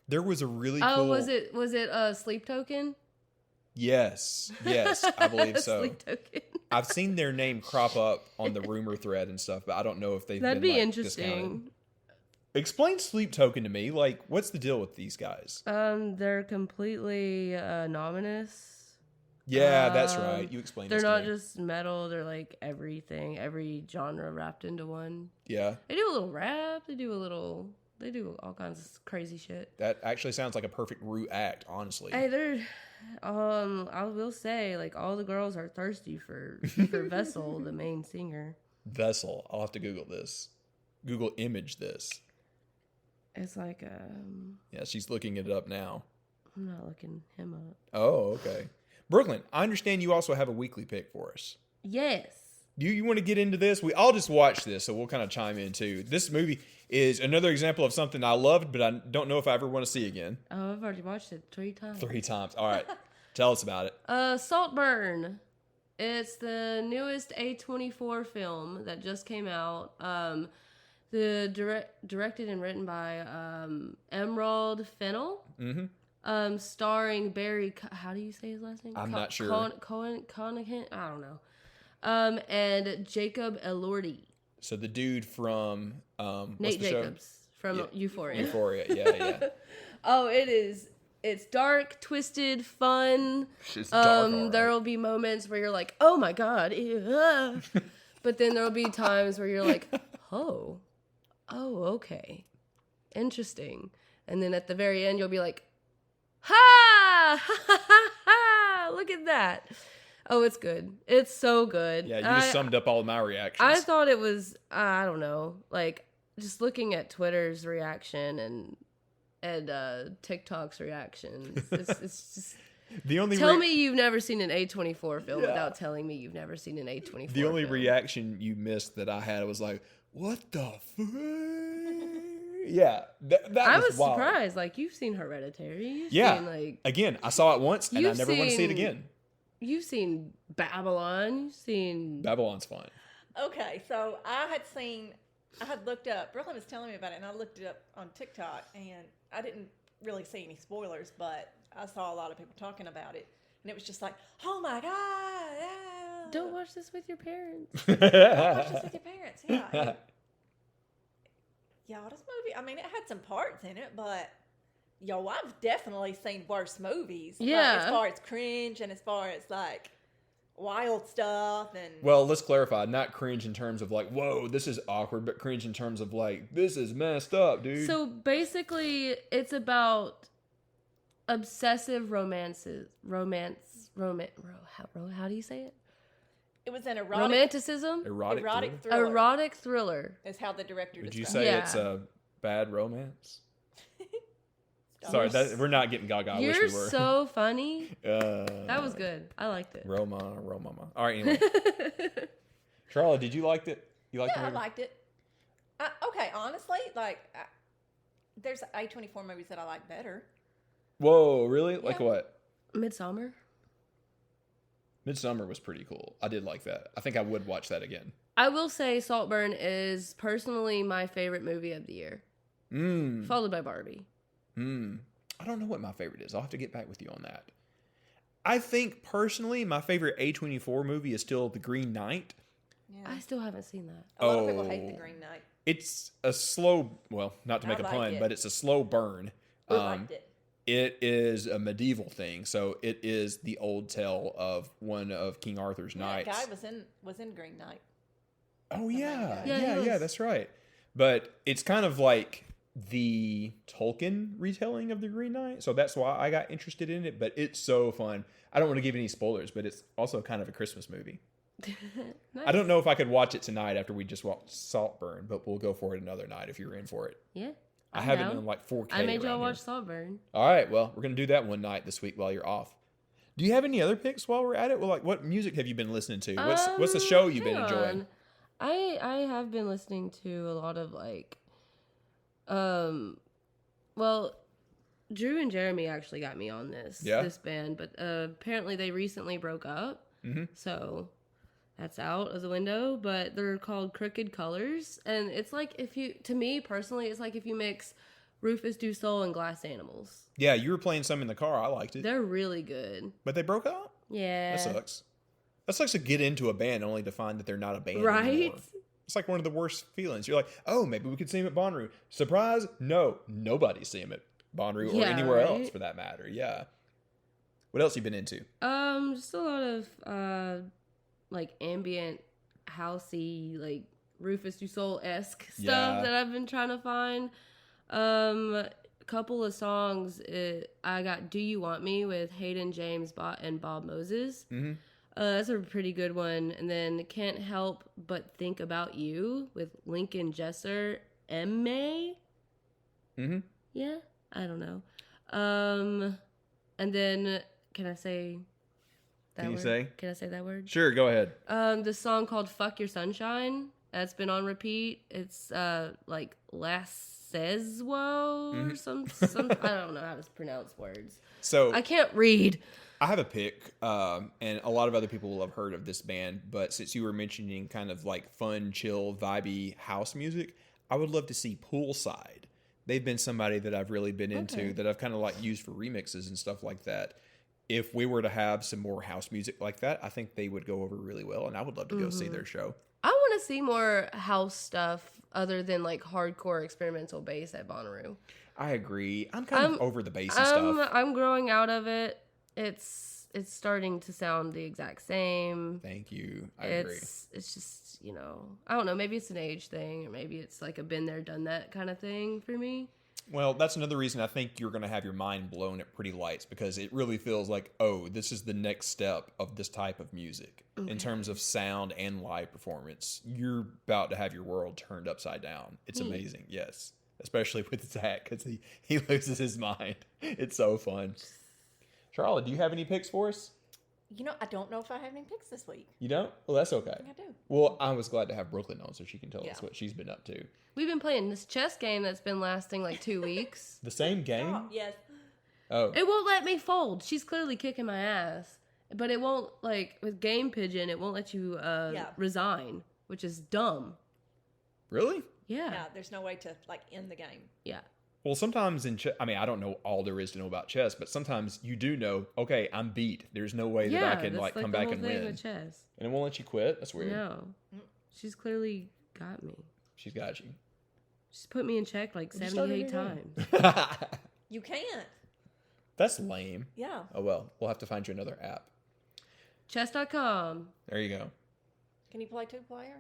Speaker 3: There was a really
Speaker 1: Oh,
Speaker 3: cool...
Speaker 1: was it Sleep Token?
Speaker 3: Yes, I believe so.
Speaker 1: Sleep Token.
Speaker 3: I've seen their name crop up on the rumor thread and stuff, but I don't know if they've
Speaker 1: That'd
Speaker 3: been
Speaker 1: be
Speaker 3: like,
Speaker 1: interesting.
Speaker 3: discounted. Explain Sleep Token to me. Like, what's the deal with these guys?
Speaker 1: They're completely anonymous.
Speaker 3: Yeah, that's right. You explained
Speaker 1: They're
Speaker 3: this to
Speaker 1: not
Speaker 3: me.
Speaker 1: just metal. They're like everything, every genre wrapped into one.
Speaker 3: Yeah,
Speaker 1: They do a little rap. They do all kinds of crazy shit.
Speaker 3: that actually sounds like a perfect Rue act, honestly.
Speaker 1: Hey, I will say, like, all the girls are thirsty for Vessel, the main singer.
Speaker 3: Vessel. I'll have to Google this. Google image this.
Speaker 1: It's like,
Speaker 3: Yeah, she's looking it up now.
Speaker 1: I'm not looking him up.
Speaker 3: Oh, okay. Brooklyn, I understand you also have a weekly pick for us.
Speaker 1: Yes.
Speaker 3: Do you want to get into this? We all just watched this, so we'll kind of chime in too. This movie is another example of something I loved, but I don't know if I ever want to see again.
Speaker 1: Oh, I've already watched it 3 times.
Speaker 3: 3 times. All right. Tell us about it.
Speaker 1: Saltburn. It's the newest A24 film that just came out. Directed and written by Emerald Fennell.
Speaker 3: Mm-hmm.
Speaker 1: Starring Barry. How do you say his last name?
Speaker 3: I'm not sure.
Speaker 1: Conahan. I don't know. And Jacob Elordi.
Speaker 3: So the dude from what's
Speaker 1: Nate
Speaker 3: the
Speaker 1: Jacobs from
Speaker 3: Yeah.
Speaker 1: Euphoria.
Speaker 3: Euphoria. Yeah.
Speaker 1: Oh, it is. It's dark, twisted, fun.
Speaker 3: It's dark, all right.
Speaker 1: There will be moments where you're like, "Oh my god," but then there will be times where you're like, "Oh, okay, interesting." And then at the very end, you'll be like, "Ha! Look at that!" Oh, it's good. It's so good.
Speaker 3: Yeah, you just summed up all of my reactions.
Speaker 1: I thought it was. I don't know, like just looking at Twitter's reaction and TikTok's reactions. It's just
Speaker 3: the only
Speaker 1: tell me you've never seen an A24 film
Speaker 3: Yeah.
Speaker 1: without telling me you've never seen an A24
Speaker 3: The only
Speaker 1: film.
Speaker 3: reaction you missed that I had was like, "What the fuck?" Yeah, that
Speaker 1: I
Speaker 3: was
Speaker 1: was
Speaker 3: wild.
Speaker 1: surprised. Like, you've seen Hereditary. You've
Speaker 3: Yeah.
Speaker 1: seen, like,
Speaker 3: Again, I saw it once and I
Speaker 1: You've
Speaker 3: never want to see it
Speaker 1: seen-
Speaker 3: again.
Speaker 1: you've seen Babylon. You've seen
Speaker 3: Babylon's fun.
Speaker 2: Okay, so I had looked up, Brooklyn was telling me about it, and I looked it up on TikTok, and I didn't really see any spoilers, but I saw a lot of people talking about it, and it was just like, oh my God. Ah.
Speaker 1: Don't watch this with your parents.
Speaker 2: Don't watch this with your parents. Yeah. and- Y'all, this movie, I mean, it had some parts in it, but yo, I've definitely seen worse movies. Like,
Speaker 1: Yeah.
Speaker 2: as far as cringe and as far as like wild stuff and
Speaker 3: Well, let's clarify. Not cringe in terms of like, whoa, this is awkward, but cringe in terms of like, this is messed up, dude.
Speaker 1: So basically, it's about obsessive how do you say it?
Speaker 2: it was an erotic
Speaker 1: Romanticism?
Speaker 3: Erotic thriller?
Speaker 2: thriller.
Speaker 1: Erotic thriller.
Speaker 2: Is how the director
Speaker 3: Would you
Speaker 2: described
Speaker 3: say
Speaker 1: Yeah.
Speaker 3: it's a bad romance?
Speaker 2: it.
Speaker 3: Sorry, we're not getting gaga. I wish
Speaker 1: You're
Speaker 3: we were.
Speaker 1: so funny.
Speaker 3: That
Speaker 1: That was good. I liked it.
Speaker 3: Roma. All right, anyway. Charlotte, did you like it? You liked
Speaker 2: Yeah,
Speaker 3: the
Speaker 2: I
Speaker 3: movie?
Speaker 2: liked it. Okay, honestly, like there's A24 movies that I like better.
Speaker 3: Whoa, really? Like
Speaker 2: Yeah.
Speaker 3: what?
Speaker 1: Midsummer.
Speaker 3: Midsummer was pretty cool. I did like that. I think I would watch that again.
Speaker 1: I will say Saltburn is personally my favorite movie of the year, followed by Barbie.
Speaker 3: I don't know what my favorite is. I'll have to get back with you on that. I think personally my favorite A24 movie is still The Green Knight.
Speaker 2: Yeah.
Speaker 1: I still haven't seen that.
Speaker 2: A lot of people hate the Green Knight.
Speaker 3: It's a slow, well, not to
Speaker 2: I
Speaker 3: make a
Speaker 2: like
Speaker 3: pun,
Speaker 2: it.
Speaker 3: but it's a slow burn.
Speaker 2: I liked it.
Speaker 3: It is a medieval thing, so it is the old tale of one of King Arthur's knights.
Speaker 2: That guy was in Green Knight.
Speaker 3: Oh yeah,
Speaker 2: Yeah,
Speaker 1: he
Speaker 3: yeah,
Speaker 1: was.
Speaker 3: that's right. But it's kind of like the Tolkien retelling of the Green Knight, so that's why I got interested in it. But it's so fun. I don't want to give any spoilers, but it's also kind of a Christmas movie.
Speaker 1: Nice.
Speaker 3: I don't know if I could watch it tonight after we just watched Saltburn, but we'll go for it another night if you're in for it.
Speaker 1: Yeah.
Speaker 3: I
Speaker 1: I'm
Speaker 3: have it
Speaker 1: down.
Speaker 3: in like 4K.
Speaker 1: I made y'all
Speaker 3: around
Speaker 1: watch
Speaker 3: here.
Speaker 1: Saltburn.
Speaker 3: All right, well, we're gonna do that one night this week while you're off. Do you have any other picks while we're at it? Well, like, what music have you been listening to? What's the show you've been
Speaker 1: hang
Speaker 3: enjoying?
Speaker 1: on. I have been listening to a lot of like, well, Drew and Jeremy actually got me on this band, but apparently they recently broke up, so that's out of the window. But they're called Crooked Colors, and it's like to me personally, it's like if you mix Rufus Du Sol and Glass Animals.
Speaker 3: Yeah, you were playing some in the car. I liked it.
Speaker 1: They're really good.
Speaker 3: But they broke up?
Speaker 1: Yeah,
Speaker 3: That sucks. That sucks to get into a band only to find that they're not a band
Speaker 1: right?
Speaker 3: anymore. It's like one of the worst feelings. You're like, oh, maybe we could see him at Bonnaroo. Surprise! No, nobody see him at Bonnaroo or
Speaker 1: Yeah,
Speaker 3: anywhere
Speaker 1: right?
Speaker 3: else for that matter. Yeah. What else you been into?
Speaker 1: Just a lot of like ambient, housey, like Rufus Du Sol-esque stuff
Speaker 3: Yeah.
Speaker 1: that I've been trying to find. A couple of songs. I got "Do You Want Me" with Hayden James and Bob Moses.
Speaker 3: Mm-hmm.
Speaker 1: That's a pretty good one. And then "Can't Help But Think About You" with Lincoln Jesser, M.A.
Speaker 3: Mm-hmm.
Speaker 1: Yeah, I don't know. And then can I say that
Speaker 3: Can you
Speaker 1: word?
Speaker 3: say?
Speaker 1: Can I say that word?
Speaker 3: Sure, go ahead.
Speaker 1: The song called "Fuck Your Sunshine" that's been on repeat. It's like Lasezwo or some I don't know how to pronounce words.
Speaker 3: So
Speaker 1: I can't read.
Speaker 3: I have a pick, and a lot of other people will have heard of this band, but since you were mentioning kind of like fun, chill, vibey house music, I would love to see Poolside. They've been somebody that I've really been into, that I've kind of like used for remixes and stuff like that. If we were to have some more house music like that, I think they would go over really well, and I would love to go see their show.
Speaker 1: I want to see more house stuff other than like hardcore experimental bass at Bonnaroo.
Speaker 3: I agree. I'm kind of over the bassy stuff.
Speaker 1: I'm growing out of it. It's starting to sound the exact same.
Speaker 3: Thank you. I agree.
Speaker 1: It's just, I don't know, maybe it's an age thing or maybe it's like a been there, done that kind of thing for me.
Speaker 3: Well, that's another reason I think you're going to have your mind blown at Pretty Lights, because it really feels like, oh, this is the next step of this type of music in terms of sound and live performance. You're about to have your world turned upside down. It's amazing, yes. Especially with Zach, because he loses his mind. It's so fun. Charlotte, do you have any picks for us?
Speaker 2: I don't know if I have any picks this week.
Speaker 3: You don't? Well, that's okay.
Speaker 2: I do.
Speaker 3: Well, I was glad to have Brooklyn on so she can tell
Speaker 2: Yeah.
Speaker 3: us what she's been up to.
Speaker 1: We've been playing this chess game that's been lasting like 2 weeks.
Speaker 3: The same game?
Speaker 2: Oh, yes.
Speaker 3: Oh.
Speaker 1: It won't let me fold. She's clearly kicking my ass. But it won't, like, with Game Pigeon, it won't let you resign, which is dumb.
Speaker 3: Really?
Speaker 1: Yeah.
Speaker 2: Yeah, there's no way to end the game.
Speaker 1: Yeah.
Speaker 3: Well, sometimes in chess, I mean, I don't know all there is to know about chess, but sometimes you do know, okay, I'm beat. There's no way that I can
Speaker 1: that's
Speaker 3: come
Speaker 1: the
Speaker 3: back
Speaker 1: whole
Speaker 3: and
Speaker 1: thing
Speaker 3: win.
Speaker 1: with chess.
Speaker 3: And it won't let you quit? That's weird.
Speaker 1: No. She's clearly got me.
Speaker 3: She's got you.
Speaker 1: She's put me in check like
Speaker 3: You started
Speaker 1: 78
Speaker 3: your game.
Speaker 1: times.
Speaker 2: You can't.
Speaker 3: That's lame.
Speaker 2: Yeah.
Speaker 3: Oh, well, we'll have to find you another app.
Speaker 1: Chess.com.
Speaker 3: There you go.
Speaker 2: Can you play 2-player?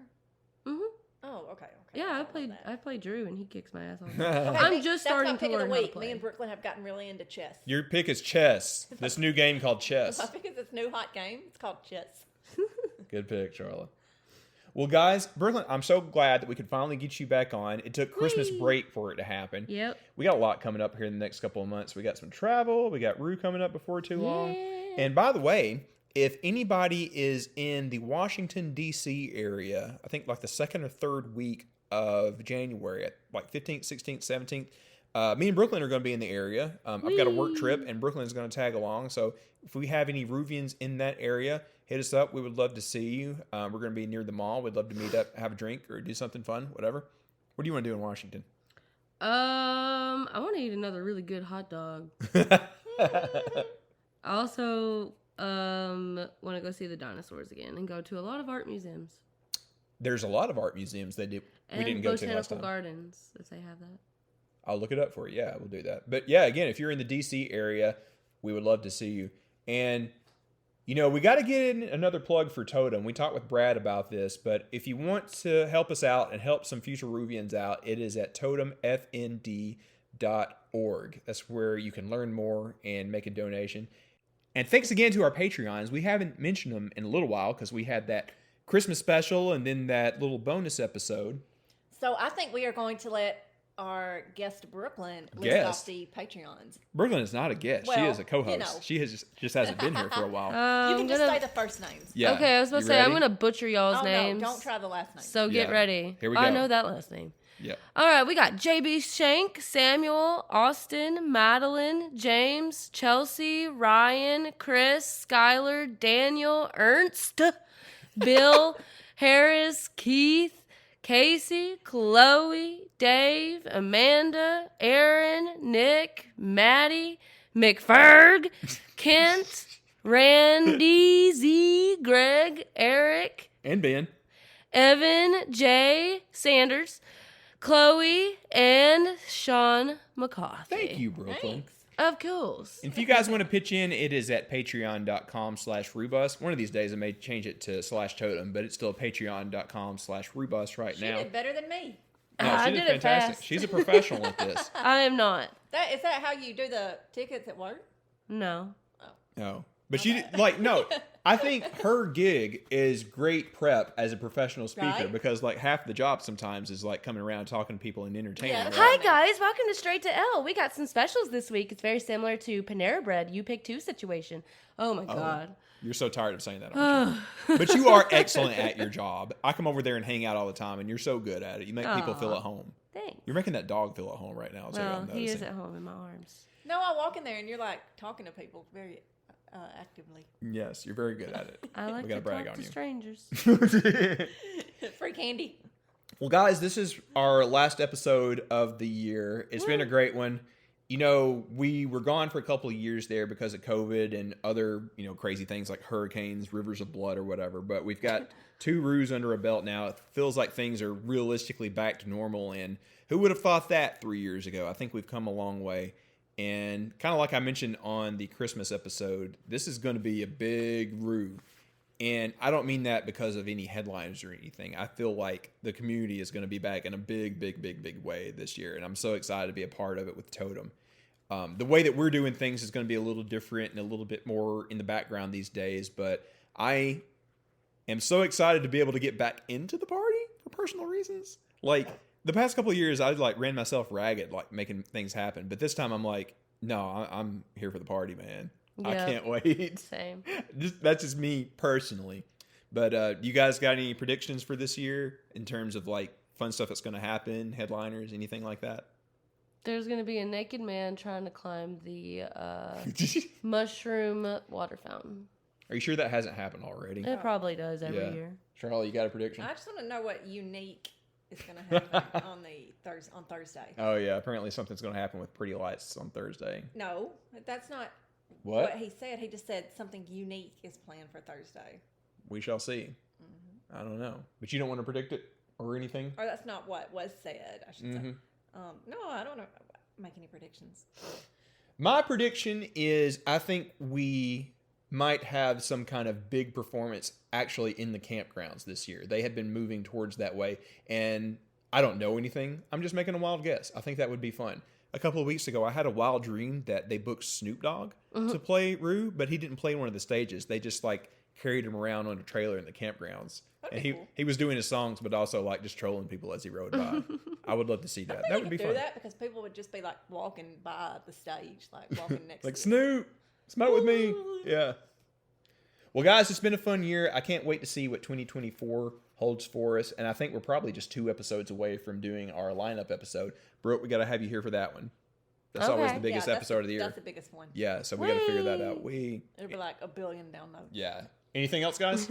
Speaker 1: Mm-hmm.
Speaker 2: Oh, okay.
Speaker 1: Yeah,
Speaker 2: I
Speaker 1: I played Drew and he kicks my ass off.
Speaker 2: Okay,
Speaker 1: I'm just starting
Speaker 2: that's
Speaker 1: to
Speaker 2: my pick
Speaker 1: learn
Speaker 2: of the
Speaker 1: how to
Speaker 2: week.
Speaker 1: play.
Speaker 2: Me and Brooklyn have gotten really into chess.
Speaker 3: Your pick is chess. This new game called chess.
Speaker 2: I think it's this new hot game. It's called chess.
Speaker 3: Good pick, Charlotte. Well, guys, Brooklyn, I'm so glad that we could finally get you back on. It took Christmas break for it to happen.
Speaker 1: Yep.
Speaker 3: We got a lot coming up here in the next couple of months. We got some travel. We got Rue coming up before too long.
Speaker 1: Yeah.
Speaker 3: And by the way, if anybody is in the Washington, D.C. area, I think like the second or third week of January, like 15th, 16th, 17th, me and Brooklyn are going to be in the area. I've got a work trip, and Brooklyn's going to tag along. So if we have any Ruvians in that area, hit us up. We would love to see you. We're going to be near the mall. We'd love to meet up, have a drink, or do something fun, whatever. What do you want to do in Washington?
Speaker 1: I want to eat another really good hot dog. I also want to go see the dinosaurs again and go to a lot of art museums.
Speaker 3: there's a lot of art museums that we didn't go to last
Speaker 1: Botanical
Speaker 3: time.
Speaker 1: Gardens, if they have that.
Speaker 3: I'll look it up for you. Yeah, we'll do that. But yeah, again, if you're in the DC area, we would love to see you. And, you know, we got to get in another plug for Totem. We talked with Brad about this, but if you want to help us out and help some future Ruvians out, it is at totemfnd.org. That's where you can learn more and make a donation. And thanks again to our Patreons. We haven't mentioned them in a little while because we had that Christmas special and then that little bonus episode.
Speaker 2: So I think we are going to let our guest Brooklyn list off the Patreons.
Speaker 3: Brooklyn is not a guest. She
Speaker 2: Well,
Speaker 3: is a co-host.
Speaker 2: you know.
Speaker 3: She has just hasn't been here for a while.
Speaker 2: You can just say the first names.
Speaker 3: Yeah.
Speaker 1: Okay, I was supposed to say, I'm going to butcher y'all's
Speaker 2: Oh,
Speaker 1: names.
Speaker 2: no, don't try the last name.
Speaker 1: So get
Speaker 3: Yeah.
Speaker 1: ready.
Speaker 3: Here we
Speaker 1: I
Speaker 3: go.
Speaker 1: know that last name.
Speaker 3: Yeah.
Speaker 1: All right, we got JB Shank, Samuel, Austin, Madeline, James, Chelsea, Ryan, Chris, Skylar, Daniel, Ernst, Bill, Harris, Keith, Casey, Chloe, Dave, Amanda, Aaron, Nick, Maddie, McFerg, Kent, Randy, Z, Greg, Eric,
Speaker 3: And Ben.
Speaker 1: Evan, Jay, Sanders, Chloe, and Sean McCarthy.
Speaker 3: Thank you, Brooklyn.
Speaker 2: Thanks.
Speaker 1: Of course.
Speaker 3: And if you guys want to pitch in, it is at patreon.com/Rubus. One of these days I may change it to /Totem, but it's still patreon.com/Rubus right
Speaker 2: She
Speaker 3: now.
Speaker 2: did better than me.
Speaker 3: No,
Speaker 1: I
Speaker 3: she
Speaker 1: did it
Speaker 3: fantastic.
Speaker 1: fast.
Speaker 3: She's a professional at this.
Speaker 1: I am not.
Speaker 2: Is that how you do the tickets at work?
Speaker 1: No.
Speaker 3: No. But she, like, no. I think her gig is great prep as a professional speaker
Speaker 2: Right.
Speaker 3: because, like, half the job sometimes is, like, coming around talking to people and entertaining
Speaker 2: Yeah,
Speaker 3: them.
Speaker 1: Hi, guys. Welcome to Straight to L. We got some specials this week. It's very similar to Panera Bread. You pick two situation. Oh, my God.
Speaker 3: You're so tired of saying that, aren't you? But you are excellent at your job. I come over there and hang out all the time, and you're so good at it. You make people feel
Speaker 1: Aw.
Speaker 3: at home.
Speaker 1: Thanks.
Speaker 3: You're making that dog feel at home right now. Is what
Speaker 1: Well,
Speaker 3: I'm
Speaker 1: he is
Speaker 3: noticing.
Speaker 1: at home in my arms.
Speaker 2: No, I walk in there and you're like talking to people very actively.
Speaker 3: Yes, you're very good at it.
Speaker 1: I like
Speaker 3: we
Speaker 1: to
Speaker 3: gotta brag
Speaker 1: talk
Speaker 3: on
Speaker 1: to
Speaker 3: you.
Speaker 1: strangers.
Speaker 2: Free candy.
Speaker 3: Well, guys, this is our last episode of the year. It's been a great one. You know, we were gone for a couple of years there because of COVID and other, you know, crazy things like hurricanes, rivers of blood or whatever. But we've got 2 roos under a belt now. It feels like things are realistically back to normal. And who would have thought that 3 years ago? I think we've come a long way. And kind of like I mentioned on the Christmas episode, this is going to be a big roo. And I don't mean that because of any headlines or anything. I feel like the community is going to be back in a big, big, big, big way this year. And I'm so excited to be a part of it with Totem. The way that we're doing things is going to be a little different and a little bit more in the background these days. But I am so excited to be able to get back into the party for personal reasons. Like, the past couple of years, I like ran myself ragged, like making things happen. But this time I'm like, no, I'm here for the party, man. I
Speaker 1: Yeah.
Speaker 3: can't wait.
Speaker 1: Same.
Speaker 3: That's just me personally. But you guys got any predictions for this year in terms of like fun stuff that's going to happen, headliners, anything like that?
Speaker 1: There's going to be a naked man trying to climb the mushroom water fountain.
Speaker 3: Are you sure that hasn't happened already?
Speaker 1: It probably does every
Speaker 3: Yeah.
Speaker 1: year.
Speaker 3: Charlie, you got a prediction?
Speaker 2: I just want to know what unique is going to happen on Thursday.
Speaker 3: Oh yeah, apparently something's going to happen with Pretty Lights on Thursday.
Speaker 2: No, that's not
Speaker 3: What?
Speaker 2: what he said. He just said something unique is planned for Thursday.
Speaker 3: We shall see. I don't know, but you don't want to predict it or anything.
Speaker 2: Or that's not what was said, I should
Speaker 3: Mm-hmm.
Speaker 2: say. No, I don't know. Make any predictions.
Speaker 3: My prediction is I think we might have some kind of big performance actually in the campgrounds this year. They have been moving towards that way, and I don't know anything. I'm just making a wild guess. I think that would be fun. A couple of weeks ago, I had a wild dream that they booked Snoop Dogg to play Rue, but he didn't play one of the stages. They just like carried him around on a trailer in the campgrounds.
Speaker 2: That'd
Speaker 3: And
Speaker 2: be cool.
Speaker 3: he was doing his songs, but also like just trolling people as he rode by. I would love to see that.
Speaker 2: I think
Speaker 3: That
Speaker 2: you
Speaker 3: would be
Speaker 2: could
Speaker 3: fun.
Speaker 2: do that because people would just be like walking by the stage, like walking next
Speaker 3: Like
Speaker 2: to it.
Speaker 3: Snoop, smoke with me. Yeah. Well, guys, it's been a fun year. I can't wait to see what 2024 holds for us. And I think we're probably just 2 episodes away from doing our lineup episode. Brooke, we got to have you here for that one. That's always
Speaker 1: Okay.
Speaker 3: the biggest
Speaker 2: that's
Speaker 3: episode of the year.
Speaker 2: That's the biggest one.
Speaker 3: Yeah, so we got to figure that out.
Speaker 2: It'll be like 1 billion downloads.
Speaker 3: Yeah. Anything else, guys?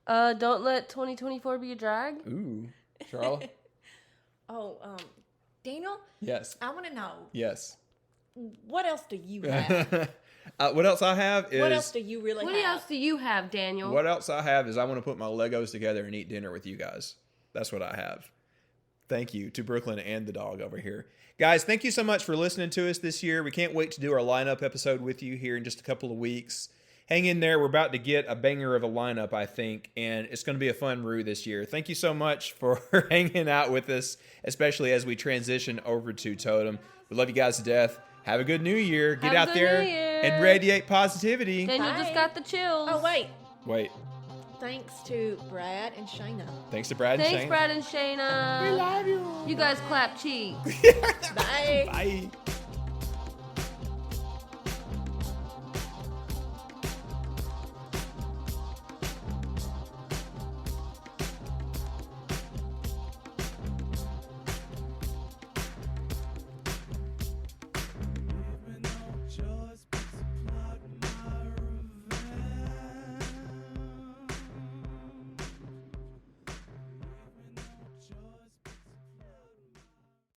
Speaker 1: Don't let 2024 be a drag.
Speaker 3: Ooh. Charlotte?
Speaker 2: Oh, Daniel,
Speaker 3: Yes.
Speaker 2: I want to know.
Speaker 3: Yes.
Speaker 2: what else do you have?
Speaker 3: What else I have is
Speaker 2: What else do you really
Speaker 1: What
Speaker 2: have?
Speaker 1: else do you have, Daniel?
Speaker 3: what else I have is I want to put my Legos together and eat dinner with you guys. That's what I have. Thank you to Brooklyn and the dog over here. Guys, thank you so much for listening to us this year. We can't wait to do our lineup episode with you here in just a couple of weeks. Hang in there. We're about to get a banger of a lineup, I think, and it's going to be a fun Rue this year. Thank you so much for hanging out with us, especially as we transition over to Totem. We love you guys to death. Have a good new year. Get
Speaker 1: Have a
Speaker 3: out
Speaker 1: good
Speaker 3: there
Speaker 1: New Year.
Speaker 3: and radiate positivity.
Speaker 1: Daniel just
Speaker 2: Bye.
Speaker 1: got the chills.
Speaker 2: Oh, wait.
Speaker 3: Wait.
Speaker 2: Thanks to Brad and Shaina.
Speaker 3: Thanks to Brad and
Speaker 1: Thanks,
Speaker 3: Shane.
Speaker 1: Brad and Shayna.
Speaker 3: We love you.
Speaker 1: You guys clap cheeks.
Speaker 2: Bye.
Speaker 3: Bye.